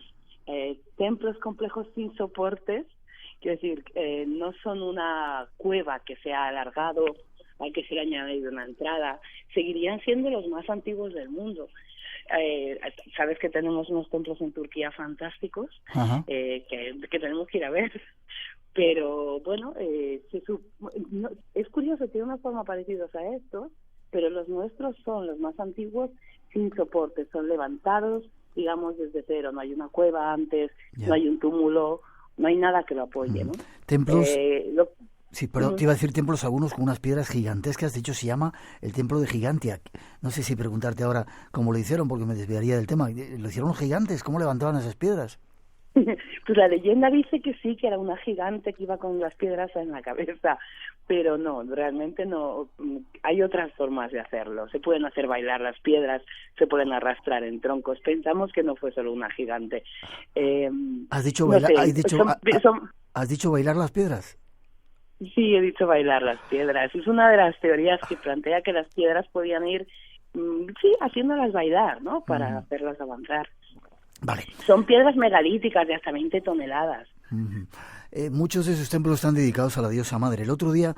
templos complejos sin soportes, quiero decir, no son una cueva que se ha alargado, al que se le ha añadido una entrada, seguirían siendo los más antiguos del mundo. Sabes que tenemos unos templos en Turquía fantásticos, que tenemos que ir a ver, pero bueno, es curioso, tiene una forma parecida a estos, pero los nuestros son los más antiguos sin soporte, son levantados, digamos, desde cero, no hay una cueva antes, no hay un túmulo, no hay nada que lo apoye, ¿no? Templos... Sí, pero te iba a decir templos algunos con unas piedras gigantescas, de hecho se llama el templo de Gigantia. No sé si preguntarte ahora cómo lo hicieron, porque me desviaría del tema. ¿Lo hicieron los gigantes? ¿Cómo levantaban esas piedras? Pues la leyenda dice que sí, que era una gigante que iba con las piedras en la cabeza, pero no, realmente no. Hay otras formas de hacerlo. Se pueden hacer bailar las piedras, se pueden arrastrar en troncos. Pensamos que no fue solo una gigante. ¿Has dicho bailar? No sé, ¿Has dicho bailar las piedras? Sí, he dicho bailar las piedras. Es una de las teorías que plantea que las piedras podían ir, haciéndolas bailar, ¿no? Para hacerlas avanzar. Vale. Son piedras megalíticas de hasta 20 toneladas. Muchos de esos templos están dedicados a la diosa madre. El otro día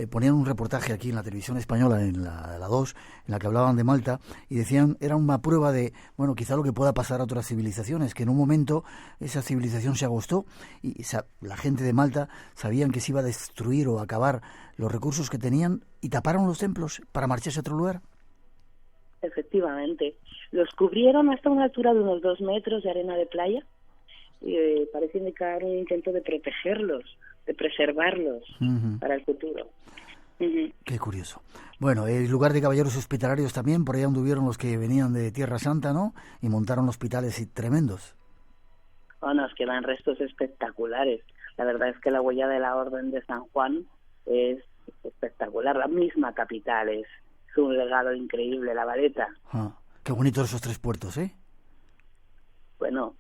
ponían un reportaje aquí en la televisión española, en la 2, en la que hablaban de Malta, y decían, era una prueba de, bueno, quizá lo que pueda pasar a otras civilizaciones, que en un momento esa civilización se agostó y la gente de Malta sabían que se iba a destruir o acabar los recursos que tenían y taparon los templos para marcharse a otro lugar. Efectivamente. Los cubrieron hasta una altura de unos 2 metros de arena de playa. Parece indicar un intento de protegerlos, de preservarlos para el futuro. Qué curioso. Bueno, el lugar de caballeros hospitalarios también, por ahí anduvieron los que venían de Tierra Santa, ¿no? Y montaron hospitales tremendos. Oh, nos quedan restos espectaculares. La verdad es que la huella de la Orden de San Juan es espectacular. La misma capital es un legado increíble, La Valeta. Qué bonitos esos 3 puertos, ¿eh? Bueno,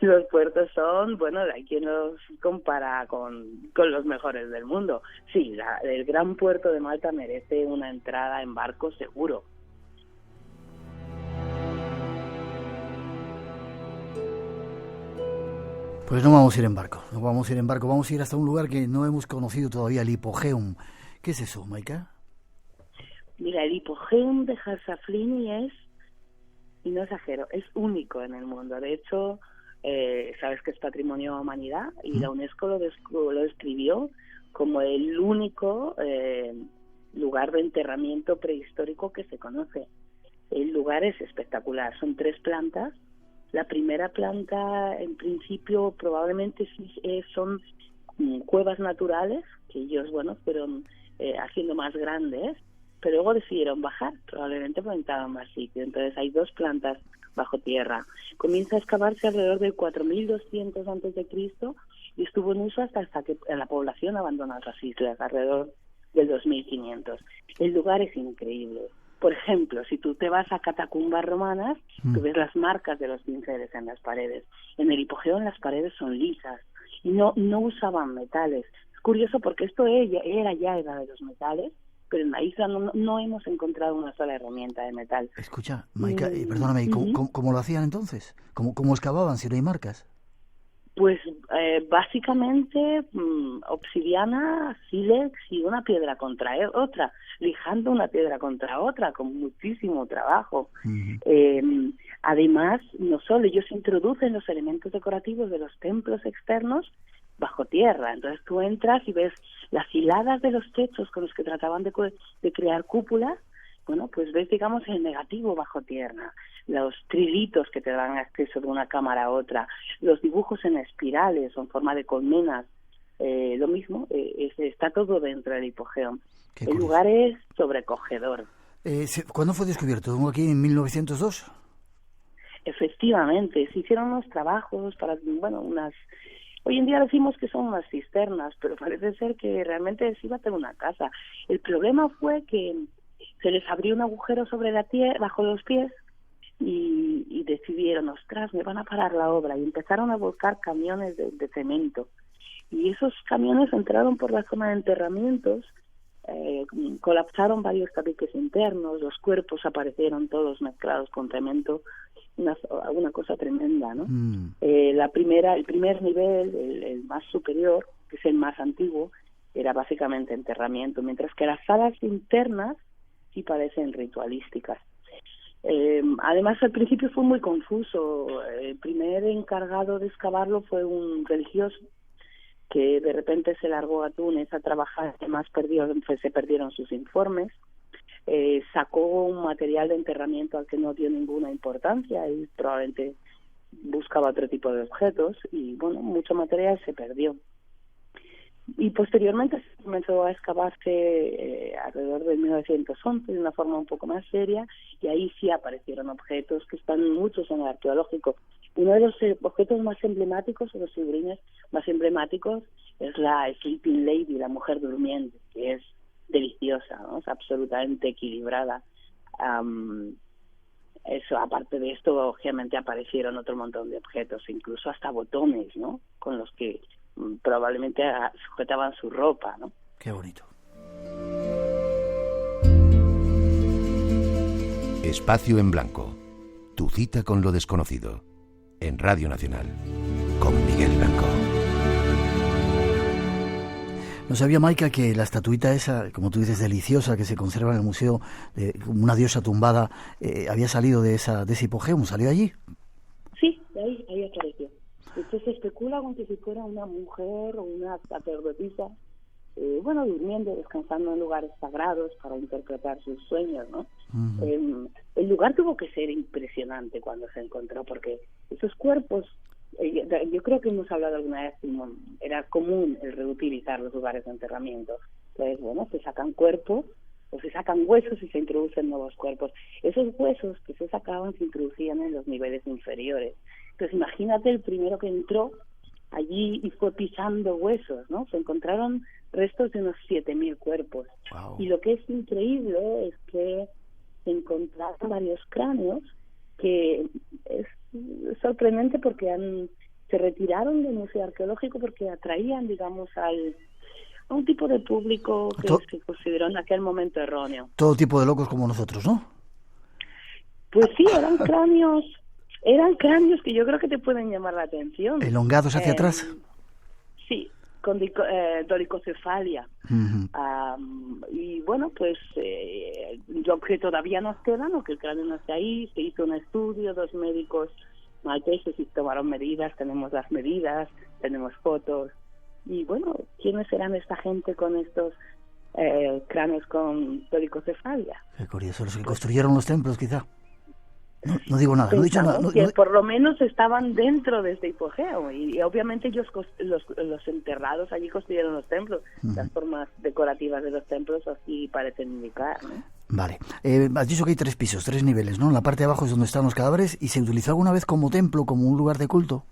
los puertos son, bueno, hay quien los compara con los mejores del mundo. Sí, el gran puerto de Malta merece una entrada en barco seguro. Pues no vamos a ir en barco, vamos a ir hasta un lugar que no hemos conocido todavía, el Hipogeum. ¿Qué es eso, Maika? Mira, el Hipogeum de Hal-Saflieni es, y no exagero, es único en el mundo. De hecho, sabes que es Patrimonio de la Humanidad y la UNESCO lo describió como el único lugar de enterramiento prehistórico que se conoce. El lugar es espectacular, son 3 plantas. La primera planta, en principio, probablemente son cuevas naturales, que ellos, bueno, fueron haciendo más grandes, pero luego decidieron bajar, probablemente porque necesitaban más sitio. Entonces hay 2 plantas bajo tierra. Comienza a excavarse alrededor de 4.200 a.C. y estuvo en uso hasta que la población abandonó las islas, alrededor del 2500. El lugar es increíble. Por ejemplo, si tú te vas a catacumbas romanas, tú ves las marcas de los pinceles en las paredes. En el Hipogeo las paredes son lisas y no usaban metales. Es curioso porque esto era de los metales, pero en la isla no hemos encontrado una sola herramienta de metal. Escucha, Maika, perdóname, ¿y cómo lo hacían entonces? ¿Cómo excavaban si no hay marcas? Pues básicamente obsidiana, sílex y una piedra contra otra, lijando una piedra contra otra, con muchísimo trabajo. Además, no solo ellos introducen los elementos decorativos de los templos externos bajo tierra. Entonces tú entras y ves las hiladas de los techos con los que trataban de crear cúpulas. Bueno, pues ves, digamos, el negativo bajo tierra, los trilitos que te dan acceso de una cámara a otra, los dibujos en espirales o en forma de colmenas, lo mismo, está todo dentro del Hipogeo. El lugar es sobrecogedor. ¿Cuándo fue descubierto? ¿Aquí en 1902? Efectivamente, se hicieron unos trabajos para, hoy en día decimos que son unas cisternas, pero parece ser que realmente se iba a tener una casa. El problema fue que se les abrió un agujero sobre la tierra, bajo los pies, y decidieron, ostras, me van a parar la obra, y empezaron a volcar camiones de cemento. Y esos camiones entraron por la zona de enterramientos, colapsaron varios tabiques internos, los cuerpos aparecieron todos mezclados con cemento, una cosa tremenda, ¿no? El primer nivel, el más superior, que es el más antiguo, era básicamente enterramiento, mientras que las salas internas sí parecen ritualísticas. Además, al principio fue muy confuso. El primer encargado de excavarlo fue un religioso que de repente se largó a Túnez a trabajar, además se perdieron sus informes, sacó un material de enterramiento al que no dio ninguna importancia y probablemente buscaba otro tipo de objetos y, mucho material se perdió. Y posteriormente se comenzó a excavarse alrededor de 1911 de una forma un poco más seria, y ahí sí aparecieron objetos que están muchos en el arqueológico. Uno de los objetos más emblemáticos, o los figurines más emblemáticos, es la Sleeping Lady, la mujer durmiente, que es deliciosa, ¿no? Es absolutamente equilibrada. Aparte de esto, obviamente aparecieron otro montón de objetos, incluso hasta botones, ¿no? Con los que probablemente sujetaban su ropa, ¿no? Qué bonito. Espacio en Blanco. Tu cita con lo desconocido. En Radio Nacional. Con Miguel Blanco. No sabía, Maika, que la estatuita esa, como tú dices, deliciosa, que se conserva en el museo, una diosa tumbada, había salido de ese Hipogeo, ¿salió allí? Sí, ahí apareció. Entonces se especula como que si fuera una mujer o una sacerdotisa, durmiendo, descansando en lugares sagrados para interpretar sus sueños, ¿no? El lugar tuvo que ser impresionante cuando se encontró, porque esos cuerpos, yo creo que hemos hablado alguna vez, era común el reutilizar los lugares de enterramiento. Entonces, se sacan cuerpos o se sacan huesos y se introducen nuevos cuerpos. Esos huesos que se sacaban se introducían en los niveles inferiores. Entonces, imagínate el primero que entró allí y fue pisando huesos, ¿no? Se encontraron restos de unos 7.000 cuerpos. Wow. Y lo que es increíble es que se encontraron varios cráneos que es sorprendente porque se retiraron del museo arqueológico porque atraían, digamos, a un tipo de público que se consideró en aquel momento erróneo. Todo tipo de locos como nosotros, ¿no? Pues sí, eran cráneos que yo creo que te pueden llamar la atención. ¿Elongados hacia atrás? Sí, con dolicocefalia. Y lo que todavía nos queda, ¿no? Que el cráneo no está ahí, se hizo un estudio, 2 médicos malteses y tomaron medidas, tenemos las medidas, tenemos fotos. Y ¿quiénes eran esta gente con estos cráneos con dolicocefalia? Qué curioso, los que construyeron los templos, quizá. No digo nada, no he dicho nada. Que por lo menos estaban dentro de este hipogeo y obviamente ellos, los enterrados allí construyeron los templos. Las formas decorativas de los templos así parecen indicar, ¿no? Vale. Has dicho que hay 3 pisos, 3 niveles, ¿no? En la parte de abajo es donde están los cadáveres y se utilizó alguna vez como templo, como un lugar de culto.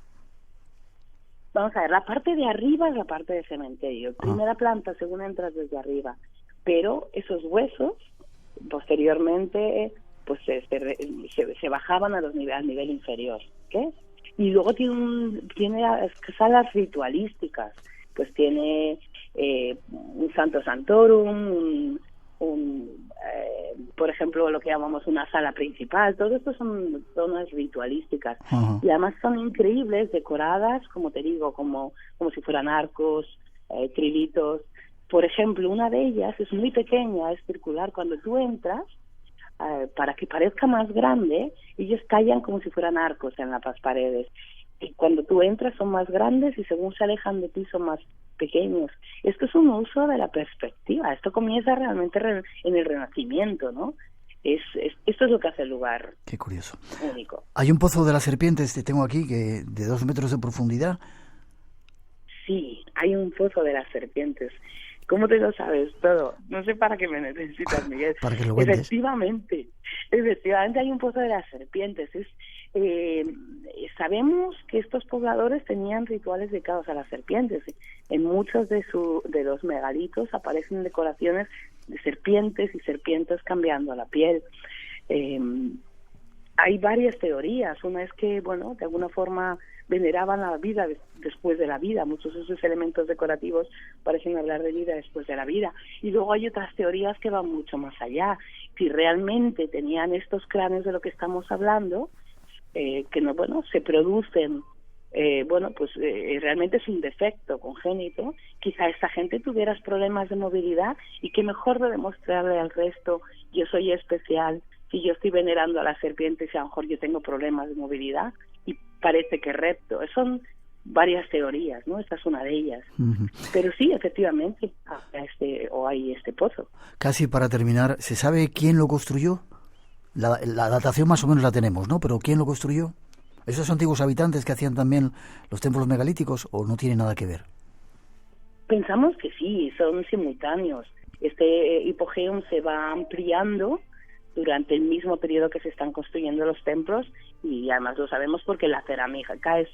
Vamos a ver, la parte de arriba es la parte de cementerio. Primera planta según entras desde arriba. Pero esos huesos, posteriormente, pues se bajaban al nivel inferior. ¿Qué? Y luego tiene salas ritualísticas. Pues tiene un Santo Santorum, por ejemplo, lo que llamamos una sala principal. Todo esto son zonas ritualísticas. Y además son increíbles, decoradas, como te digo, como si fueran arcos, trilitos. Por ejemplo, una de ellas es muy pequeña, es circular. Cuando tú entras, para que parezca más grande, ellos tallan como si fueran arcos en las paredes. Y cuando tú entras son más grandes y según se alejan de ti son más pequeños. Esto es un uso de la perspectiva. Esto comienza realmente en el Renacimiento, ¿no? Esto es lo que hace el lugar. Qué curioso. Único. Hay un pozo de las serpientes, te tengo aquí, que de 2 metros de profundidad. Sí, hay un pozo de las serpientes. ¿Cómo te lo sabes todo? No sé para qué me necesitas, Miguel. Para que lo cuentes. Efectivamente hay un pozo de las serpientes. Sabemos que estos pobladores tenían rituales dedicados a las serpientes. En muchos de los megalitos aparecen decoraciones de serpientes y serpientes cambiando la piel. Hay varias teorías. Una es que, bueno, de alguna forma veneraban la vida después de la vida. Muchos de esos elementos decorativos parecen hablar de vida después de la vida. Y luego hay otras teorías que van mucho más allá. Si realmente tenían estos cráneos de lo que estamos hablando, que no, bueno, se producen, realmente es un defecto congénito. Quizá esta gente tuviera problemas de movilidad y qué mejor de demostrarle al resto, yo soy especial, si yo estoy venerando a las serpientes y a lo mejor yo tengo problemas de movilidad y parece que repto. Son varias teorías, ¿no? Esta es una de ellas. Pero sí, efectivamente, hay este pozo. Casi para terminar, ¿se sabe quién lo construyó? La datación más o menos la tenemos, ¿no? Pero ¿quién lo construyó? ¿Esos antiguos habitantes que hacían también los templos megalíticos o no tiene nada que ver? Pensamos que sí, son simultáneos. Este hipogeo se va ampliando durante el mismo periodo que se están construyendo los templos y además lo sabemos porque la cerámica es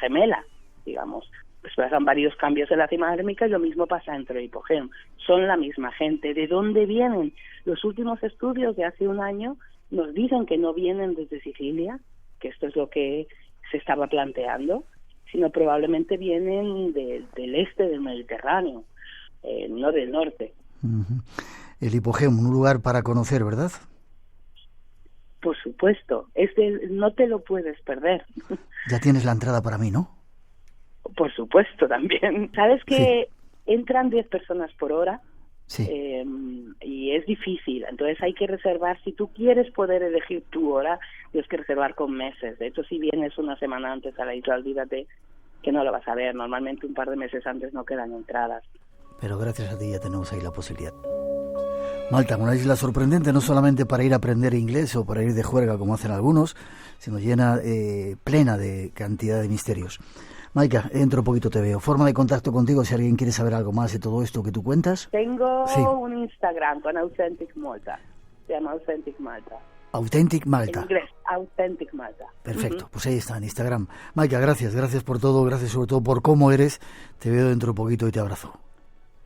gemela, digamos. Pues pasan varios cambios en la cerámica y lo mismo pasa dentro del hipogeo. Son la misma gente. ¿De dónde vienen? Los últimos estudios de hace un año nos dicen que no vienen desde Sicilia, que esto es lo que se estaba planteando, sino probablemente vienen del este del Mediterráneo, no del norte. El hipogeo, un lugar para conocer, ¿verdad? Por supuesto. No te lo puedes perder. Ya tienes la entrada para mí, ¿no? Por supuesto, también. ¿Sabes que entran 10 personas por hora? Sí. Y es difícil, entonces hay que reservar. Si tú quieres poder elegir tu hora, tienes que reservar con meses. De hecho, si vienes una semana antes a la isla, olvídate que no lo vas a ver. Normalmente un par de meses antes no quedan entradas. Pero gracias a ti ya tenemos ahí la posibilidad. Malta, una isla sorprendente, no solamente para ir a aprender inglés o para ir de juerga como hacen algunos, sino plena de cantidad de misterios. Maika, dentro de poquito te veo. Forma de contacto contigo si alguien quiere saber algo más de todo esto que tú cuentas. Tengo un Instagram con Authentic Malta. Se llama Authentic Malta. Authentic Malta. En inglés, Authentic Malta. Perfecto, pues ahí está, en Instagram. Maika, gracias por todo, gracias sobre todo por cómo eres. Te veo dentro de poquito y te abrazo.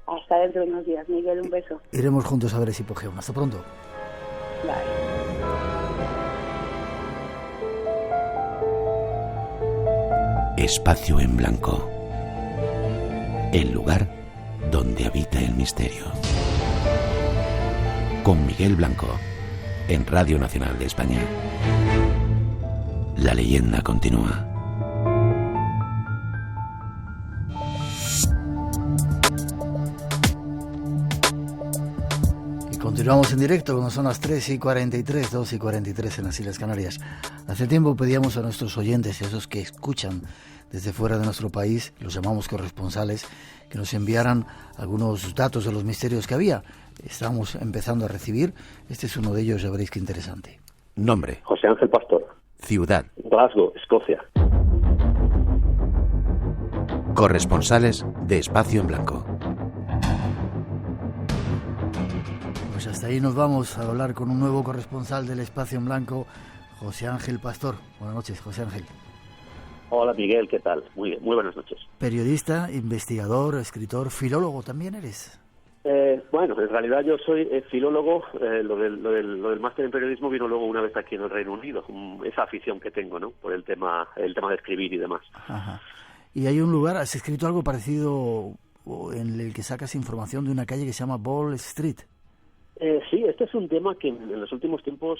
Hasta dentro de unos días, Miguel, un beso. Iremos juntos a ver ese hipogeo. Hasta pronto. Bye. Espacio en Blanco. El lugar donde habita el misterio. Con Miguel Blanco, en Radio Nacional de España. La leyenda continúa. Continuamos en directo cuando son las 3:43, 2:43 en las Islas Canarias. Hace tiempo pedíamos a nuestros oyentes y a esos que escuchan desde fuera de nuestro país, los llamamos corresponsales, que nos enviaran algunos datos de los misterios que había. Estamos empezando a recibir, este es uno de ellos, ya veréis qué interesante. Nombre. José Ángel Pastor. Ciudad. Glasgow, Escocia. Corresponsales de Espacio en Blanco. Pues hasta ahí nos vamos a hablar con un nuevo corresponsal del Espacio en Blanco, José Ángel Pastor. Buenas noches, José Ángel. Hola Miguel, ¿qué tal? Muy bien, muy buenas noches. Periodista, investigador, escritor, filólogo también eres. Bueno, en realidad yo soy filólogo. Lo del máster en periodismo vino luego una vez aquí en el Reino Unido. Esa afición que tengo, ¿no? Por el tema de escribir y demás. Ajá. Y hay un lugar, has escrito algo parecido en el que sacas información de una calle que se llama Ball Street. Sí, este es un tema que en los últimos tiempos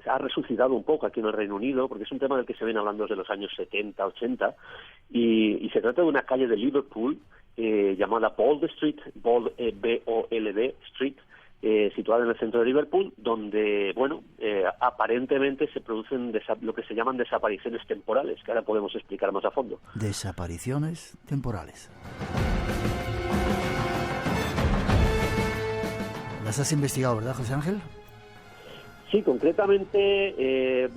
ha resucitado un poco aquí en el Reino Unido, porque es un tema del que se viene hablando desde los años 70, 80, y se trata de una calle de Liverpool llamada Bold Street, Bold, B-O-L-D Street, situada en el centro de Liverpool, donde, bueno, aparentemente se producen lo que se llaman desapariciones temporales, que ahora podemos explicar más a fondo. Desapariciones temporales. ¿Las has investigado, verdad, José Ángel? Sí, concretamente,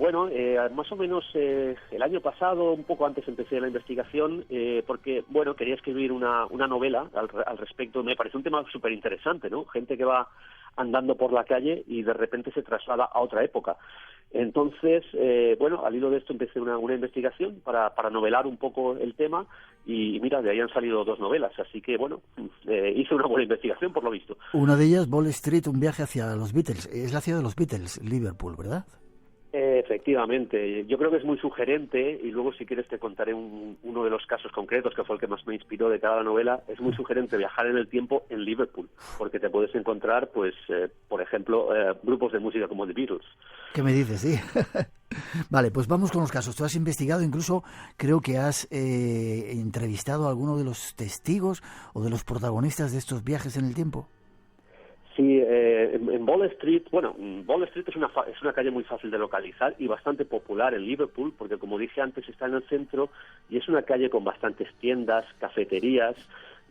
más o menos el año pasado, un poco antes empecé la investigación, porque, bueno, quería escribir una novela al respecto. Me parece un tema súper interesante, ¿no? Gente que va andando por la calle y de repente se traslada a otra época. Entonces, al hilo de esto empecé una investigación para novelar un poco el tema y mira, de ahí han salido 2 novelas, así que hice una buena investigación por lo visto. Una de ellas, Ball Street, un viaje hacia los Beatles. Es la ciudad de los Beatles, Liverpool, ¿verdad? Efectivamente, yo creo que es muy sugerente y luego si quieres te contaré uno de los casos concretos que fue el que más me inspiró de cada novela. Es muy sugerente viajar en el tiempo en Liverpool, porque te puedes encontrar, pues, por ejemplo, grupos de música como The Beatles. ¿Qué me dices? Sí. Vale, pues vamos con los casos. Tú has investigado, incluso creo que has entrevistado a alguno de los testigos o de los protagonistas de estos viajes en el tiempo. Sí, en Ball Street, Ball Street es una calle muy fácil de localizar y bastante popular en Liverpool, porque como dije antes está en el centro y es una calle con bastantes tiendas, cafeterías.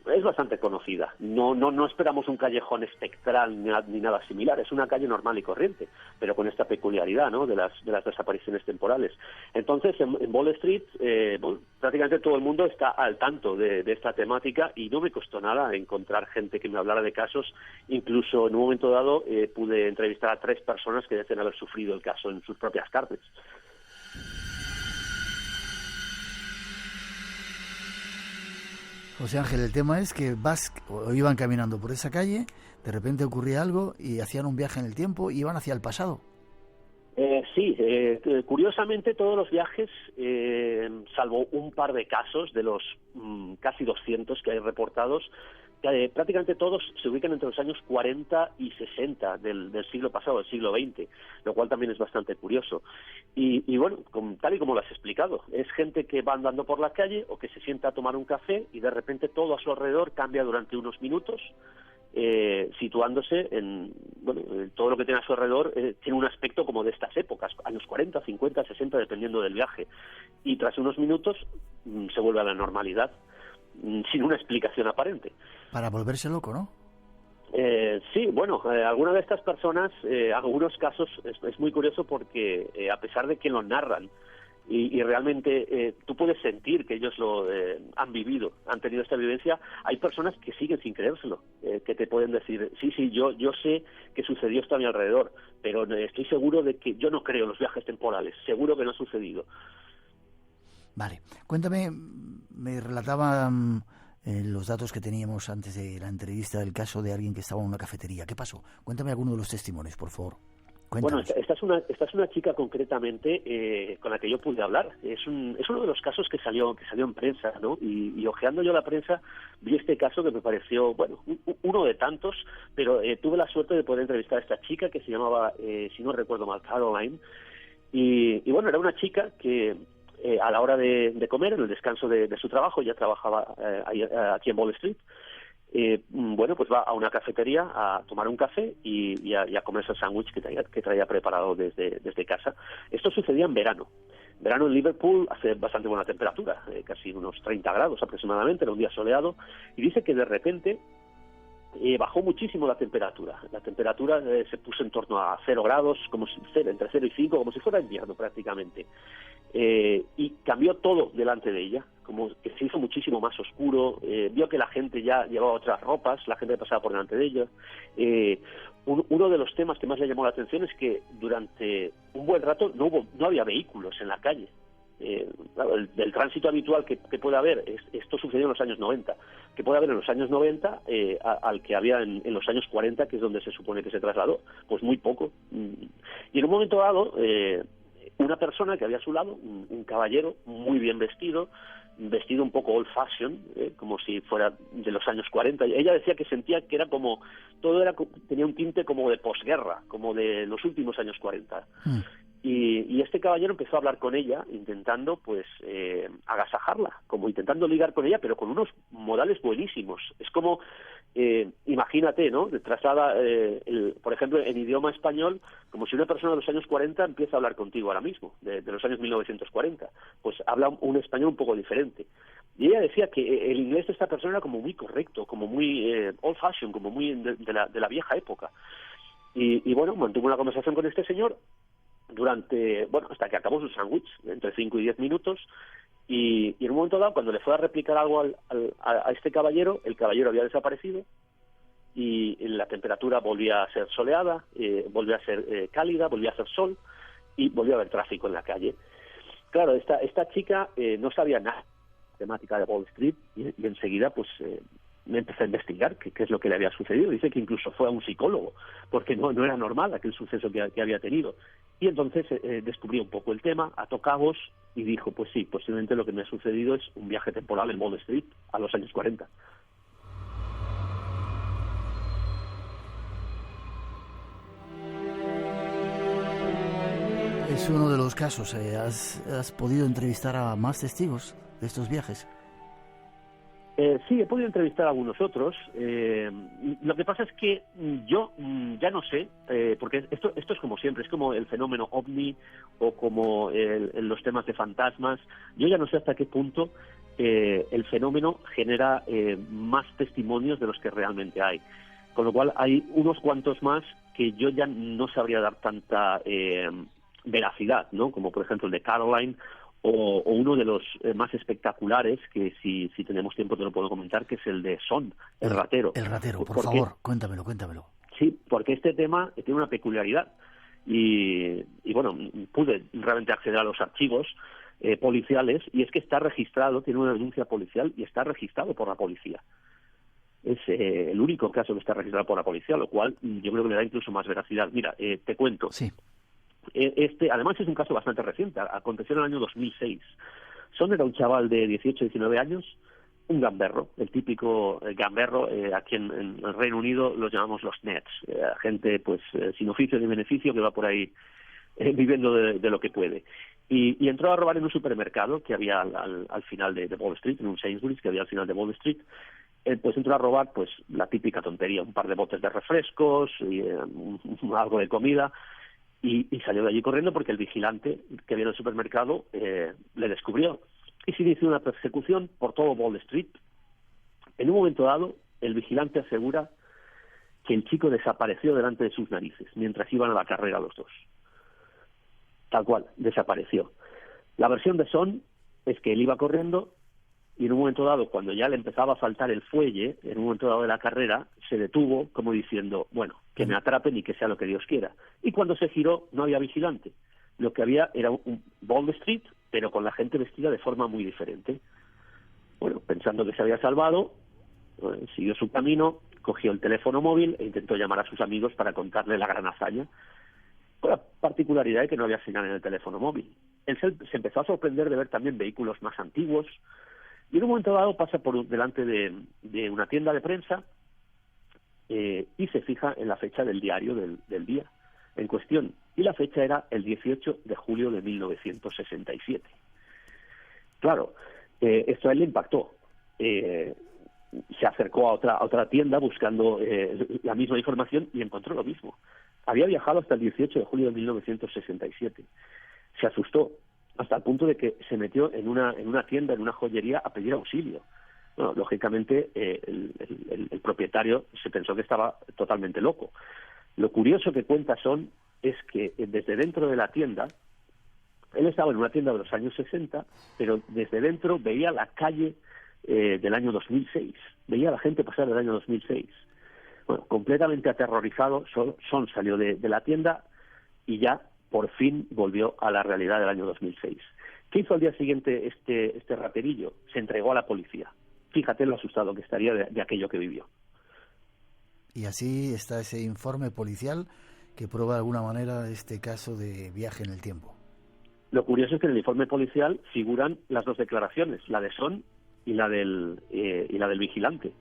Es bastante conocida. No esperamos un callejón espectral ni nada similar. Es una calle normal y corriente, pero con esta peculiaridad, ¿no? de las desapariciones temporales. Entonces, en Ball Street, prácticamente todo el mundo está al tanto de esta temática y no me costó nada encontrar gente que me hablara de casos. Incluso en un momento dado pude entrevistar a 3 personas que decían haber sufrido el caso en sus propias carnes. José Ángel, el tema es que iban caminando por esa calle, de repente ocurría algo y hacían un viaje en el tiempo y iban hacia el pasado. Sí, curiosamente todos los viajes, salvo un par de casos de los casi 200 que hay reportados, prácticamente todos se ubican entre los años 40 y 60 del siglo pasado, del siglo XX, lo cual también es bastante curioso. Y bueno, tal y como lo has explicado, es gente que va andando por la calle o que se sienta a tomar un café y de repente todo a su alrededor cambia durante unos minutos, situándose en todo lo que tiene a su alrededor tiene un aspecto como de estas épocas, años 40, 50, 60, dependiendo del viaje. Y tras unos minutos se vuelve a la normalidad, sin una explicación aparente. Para volverse loco, ¿no? Sí, algunas de estas personas, algunos casos, es muy curioso porque a pesar de que lo narran y realmente tú puedes sentir que ellos lo han vivido, han tenido esta vivencia, hay personas que siguen sin creérselo, que te pueden decir, sí, yo sé que sucedió esto a mi alrededor, pero estoy seguro de que yo no creo en los viajes temporales, seguro que no ha sucedido. Vale, cuéntame, me relataban los datos que teníamos antes de la entrevista del caso de alguien que estaba en una cafetería. ¿Qué pasó? Cuéntame alguno de los testimonios, por favor. Cuéntanos. Bueno, esta es una chica concretamente con la que yo pude hablar. Es uno de los casos que salió en prensa, ¿no? Y ojeando yo la prensa vi este caso que me pareció, uno de tantos, pero tuve la suerte de poder entrevistar a esta chica que se llamaba, si no recuerdo mal, Caroline. Y era una chica que a la hora de comer, en el descanso de su trabajo, ya trabajaba aquí en Ball Street, pues va a una cafetería a tomar un café y a comerse el sándwich que traía preparado desde casa. Esto sucedía en verano. Verano en Liverpool hace bastante buena temperatura, casi unos 30 grados aproximadamente, era un día soleado, y dice que de repente bajó muchísimo la temperatura. La temperatura se puso en torno a 0 grados, entre 0 y 5, como si fuera invierno prácticamente. Y cambió todo delante de ella, como que se hizo muchísimo más oscuro, vio que la gente ya llevaba otras ropas, la gente pasaba por delante de ella. Uno de los temas que más le llamó la atención es que durante un buen rato no había vehículos en la calle. Claro, el tránsito habitual que puede haber, esto sucedió en los años 90, que puede haber en los años 90 al que había en los años 40, que es donde se supone que se trasladó, pues muy poco. Y en un momento dado, una persona que había a su lado, un caballero muy bien vestido un poco old fashion, como si fuera de los años 40. Ella decía que sentía que era como, tenía un tinte como de posguerra, como de los últimos años 40. Y este caballero empezó a hablar con ella, intentando pues agasajarla, como intentando ligar con ella, pero con unos modales buenísimos. Es como, imagínate, ¿no? Traslada, por ejemplo, en idioma español, como si una persona de los años 40 empieza a hablar contigo ahora mismo, de los años 1940. Pues habla un español un poco diferente. Y ella decía que el inglés de esta persona era como muy correcto, como muy old fashion, como muy de la vieja época. Y bueno, mantuvo una conversación con este señor hasta que acabó su sándwich, entre 5 y 10 minutos, y en un momento dado, cuando le fue a replicar algo a este caballero, el caballero había desaparecido, y la temperatura volvía a ser soleada, volvía a ser cálida, volvía a ser sol, y volvió a haber tráfico en la calle. Claro, esta chica no sabía nada de la temática de Wall Street, y enseguida pues me empecé a investigar qué es lo que le había sucedido. Dice que incluso fue a un psicólogo, porque no era normal aquel suceso que había tenido. Y entonces descubrió un poco el tema, ató cabos y dijo, pues sí, posiblemente lo que me ha sucedido es un viaje temporal en Wall Street a los años 40. Es uno de los casos. ¿Has podido entrevistar a más testigos de estos viajes? Sí, he podido entrevistar a algunos otros. Lo que pasa es que yo ya no sé, porque esto es como siempre, es como el fenómeno ovni o como los temas de fantasmas. Yo ya no sé hasta qué punto el fenómeno genera más testimonios de los que realmente hay. Con lo cual hay unos cuantos más que yo ya no sabría dar tanta veracidad, ¿no? Como por ejemplo el de Caroline, o uno de los más espectaculares, que si tenemos tiempo te lo puedo comentar, que es el de Son, el ratero. El ratero, por favor, cuéntamelo. Sí, porque este tema tiene una peculiaridad y bueno, pude realmente acceder a los archivos policiales, y es que está registrado, tiene una denuncia policial y está registrado por la policía. Es el único caso que está registrado por la policía, lo cual yo creo que le da incluso más veracidad. Mira, te cuento. Sí. Además es un caso bastante reciente, aconteció en el año 2006. Son era un chaval de 18-19 años, un gamberro, el típico gamberro, aquí en el Reino Unido los llamamos los nets, gente pues sin oficio ni beneficio que va por ahí viviendo de lo que puede. Y entró a robar en un supermercado que había al final de Wall Street, en un Sainsbury's que había al final de Wall Street. Pues entró a robar pues la típica tontería, un par de botes de refrescos y algo de comida. Y salió de allí corriendo porque el vigilante que había en el supermercado le descubrió. Y se inició una persecución por todo Wall Street. En un momento dado, el vigilante asegura que el chico desapareció delante de sus narices mientras iban a la carrera los dos. Tal cual, desapareció. La versión de Son es que él iba corriendo y en un momento dado, cuando ya le empezaba a faltar el fuelle, en un momento dado de la carrera, se detuvo como diciendo, bueno, que me atrapen y que sea lo que Dios quiera. Y cuando se giró, no había vigilante. Lo que había era un Wall Street, pero con la gente vestida de forma muy diferente. Bueno, pensando que se había salvado, siguió su camino, cogió el teléfono móvil e intentó llamar a sus amigos para contarle la gran hazaña. Con la particularidad de que no había señal en el teléfono móvil. Él se empezó a sorprender de ver también vehículos más antiguos. Y en un momento dado pasa por delante de una tienda de prensa y se fija en la fecha del diario del día en cuestión. Y la fecha era el 18 de julio de 1967. Claro, esto a él le impactó. Se acercó a otra tienda buscando la misma información y encontró lo mismo. Había viajado hasta el 18 de julio de 1967. Se asustó hasta el punto de que se metió en una tienda, en una joyería, a pedir auxilio. Bueno, lógicamente el propietario se pensó que estaba totalmente loco. Lo curioso que cuenta es que desde dentro de la tienda, él estaba en una tienda de los años 60, pero desde dentro veía la calle del año 2006, veía a la gente pasar del año 2006. Bueno, completamente aterrorizado, Son salió de la tienda y ya por fin volvió a la realidad del año 2006. ¿Qué hizo al día siguiente este raterillo? Se entregó a la policía. Fíjate lo asustado que estaría de aquello que vivió. Y así está ese informe policial que prueba de alguna manera este caso de viaje en el tiempo. Lo curioso es que en el informe policial figuran las dos declaraciones, la de Son y la del vigilante.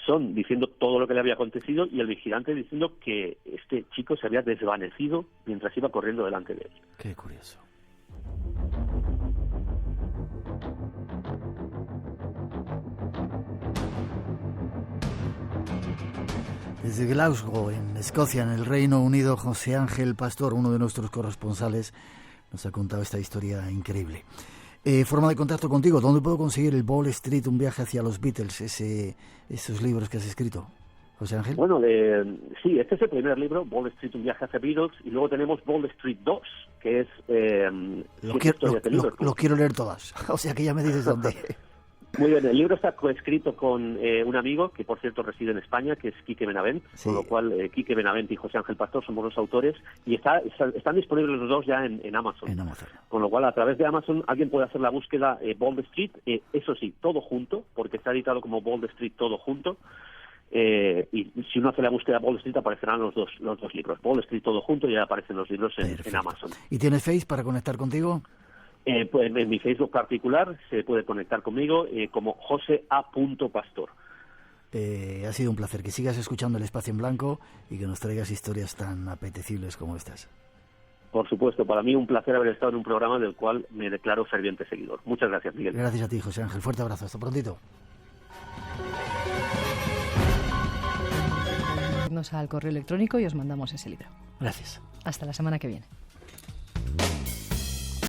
Son diciendo todo lo que le había acontecido y el vigilante diciendo que este chico se había desvanecido mientras iba corriendo delante de él. Qué curioso. Desde Glasgow, en Escocia, en el Reino Unido, José Ángel Pastor, uno de nuestros corresponsales, nos ha contado esta historia increíble. Forma de contacto contigo, ¿dónde puedo conseguir el Ball Street, un viaje hacia los Beatles, esos libros que has escrito, José Ángel? Bueno, sí, este es el primer libro, Ball Street, un viaje hacia Beatles, y luego tenemos Ball Street 2, que es... Lo quiero leer todas, o sea que ya me dices dónde. Muy bien, el libro está coescrito con un amigo que, por cierto, reside en España, que es Quique Benavent, sí. Con lo cual Quique Benavent y José Ángel Pastor somos los autores, y están disponibles los dos ya en Amazon. En Amazon. Con lo cual, a través de Amazon, alguien puede hacer la búsqueda Bald Street, eso sí, todo junto, porque está editado como Bald Street todo junto, y si uno hace la búsqueda Bald Street aparecerán los dos libros, Bald Street todo junto, y ya aparecen los libros en Amazon. ¿Y tienes Face para conectar contigo? Pues en mi Facebook particular se puede conectar conmigo como José A. Pastor. Ha sido un placer que sigas escuchando El Espacio en Blanco y que nos traigas historias tan apetecibles como estas. Por supuesto, para mí un placer haber estado en un programa del cual me declaro ferviente seguidor. Muchas gracias, Miguel. Gracias a ti, José Ángel. Fuerte abrazo. Hasta prontito. Nos al correo electrónico y os mandamos ese libro. Gracias. Hasta la semana que viene.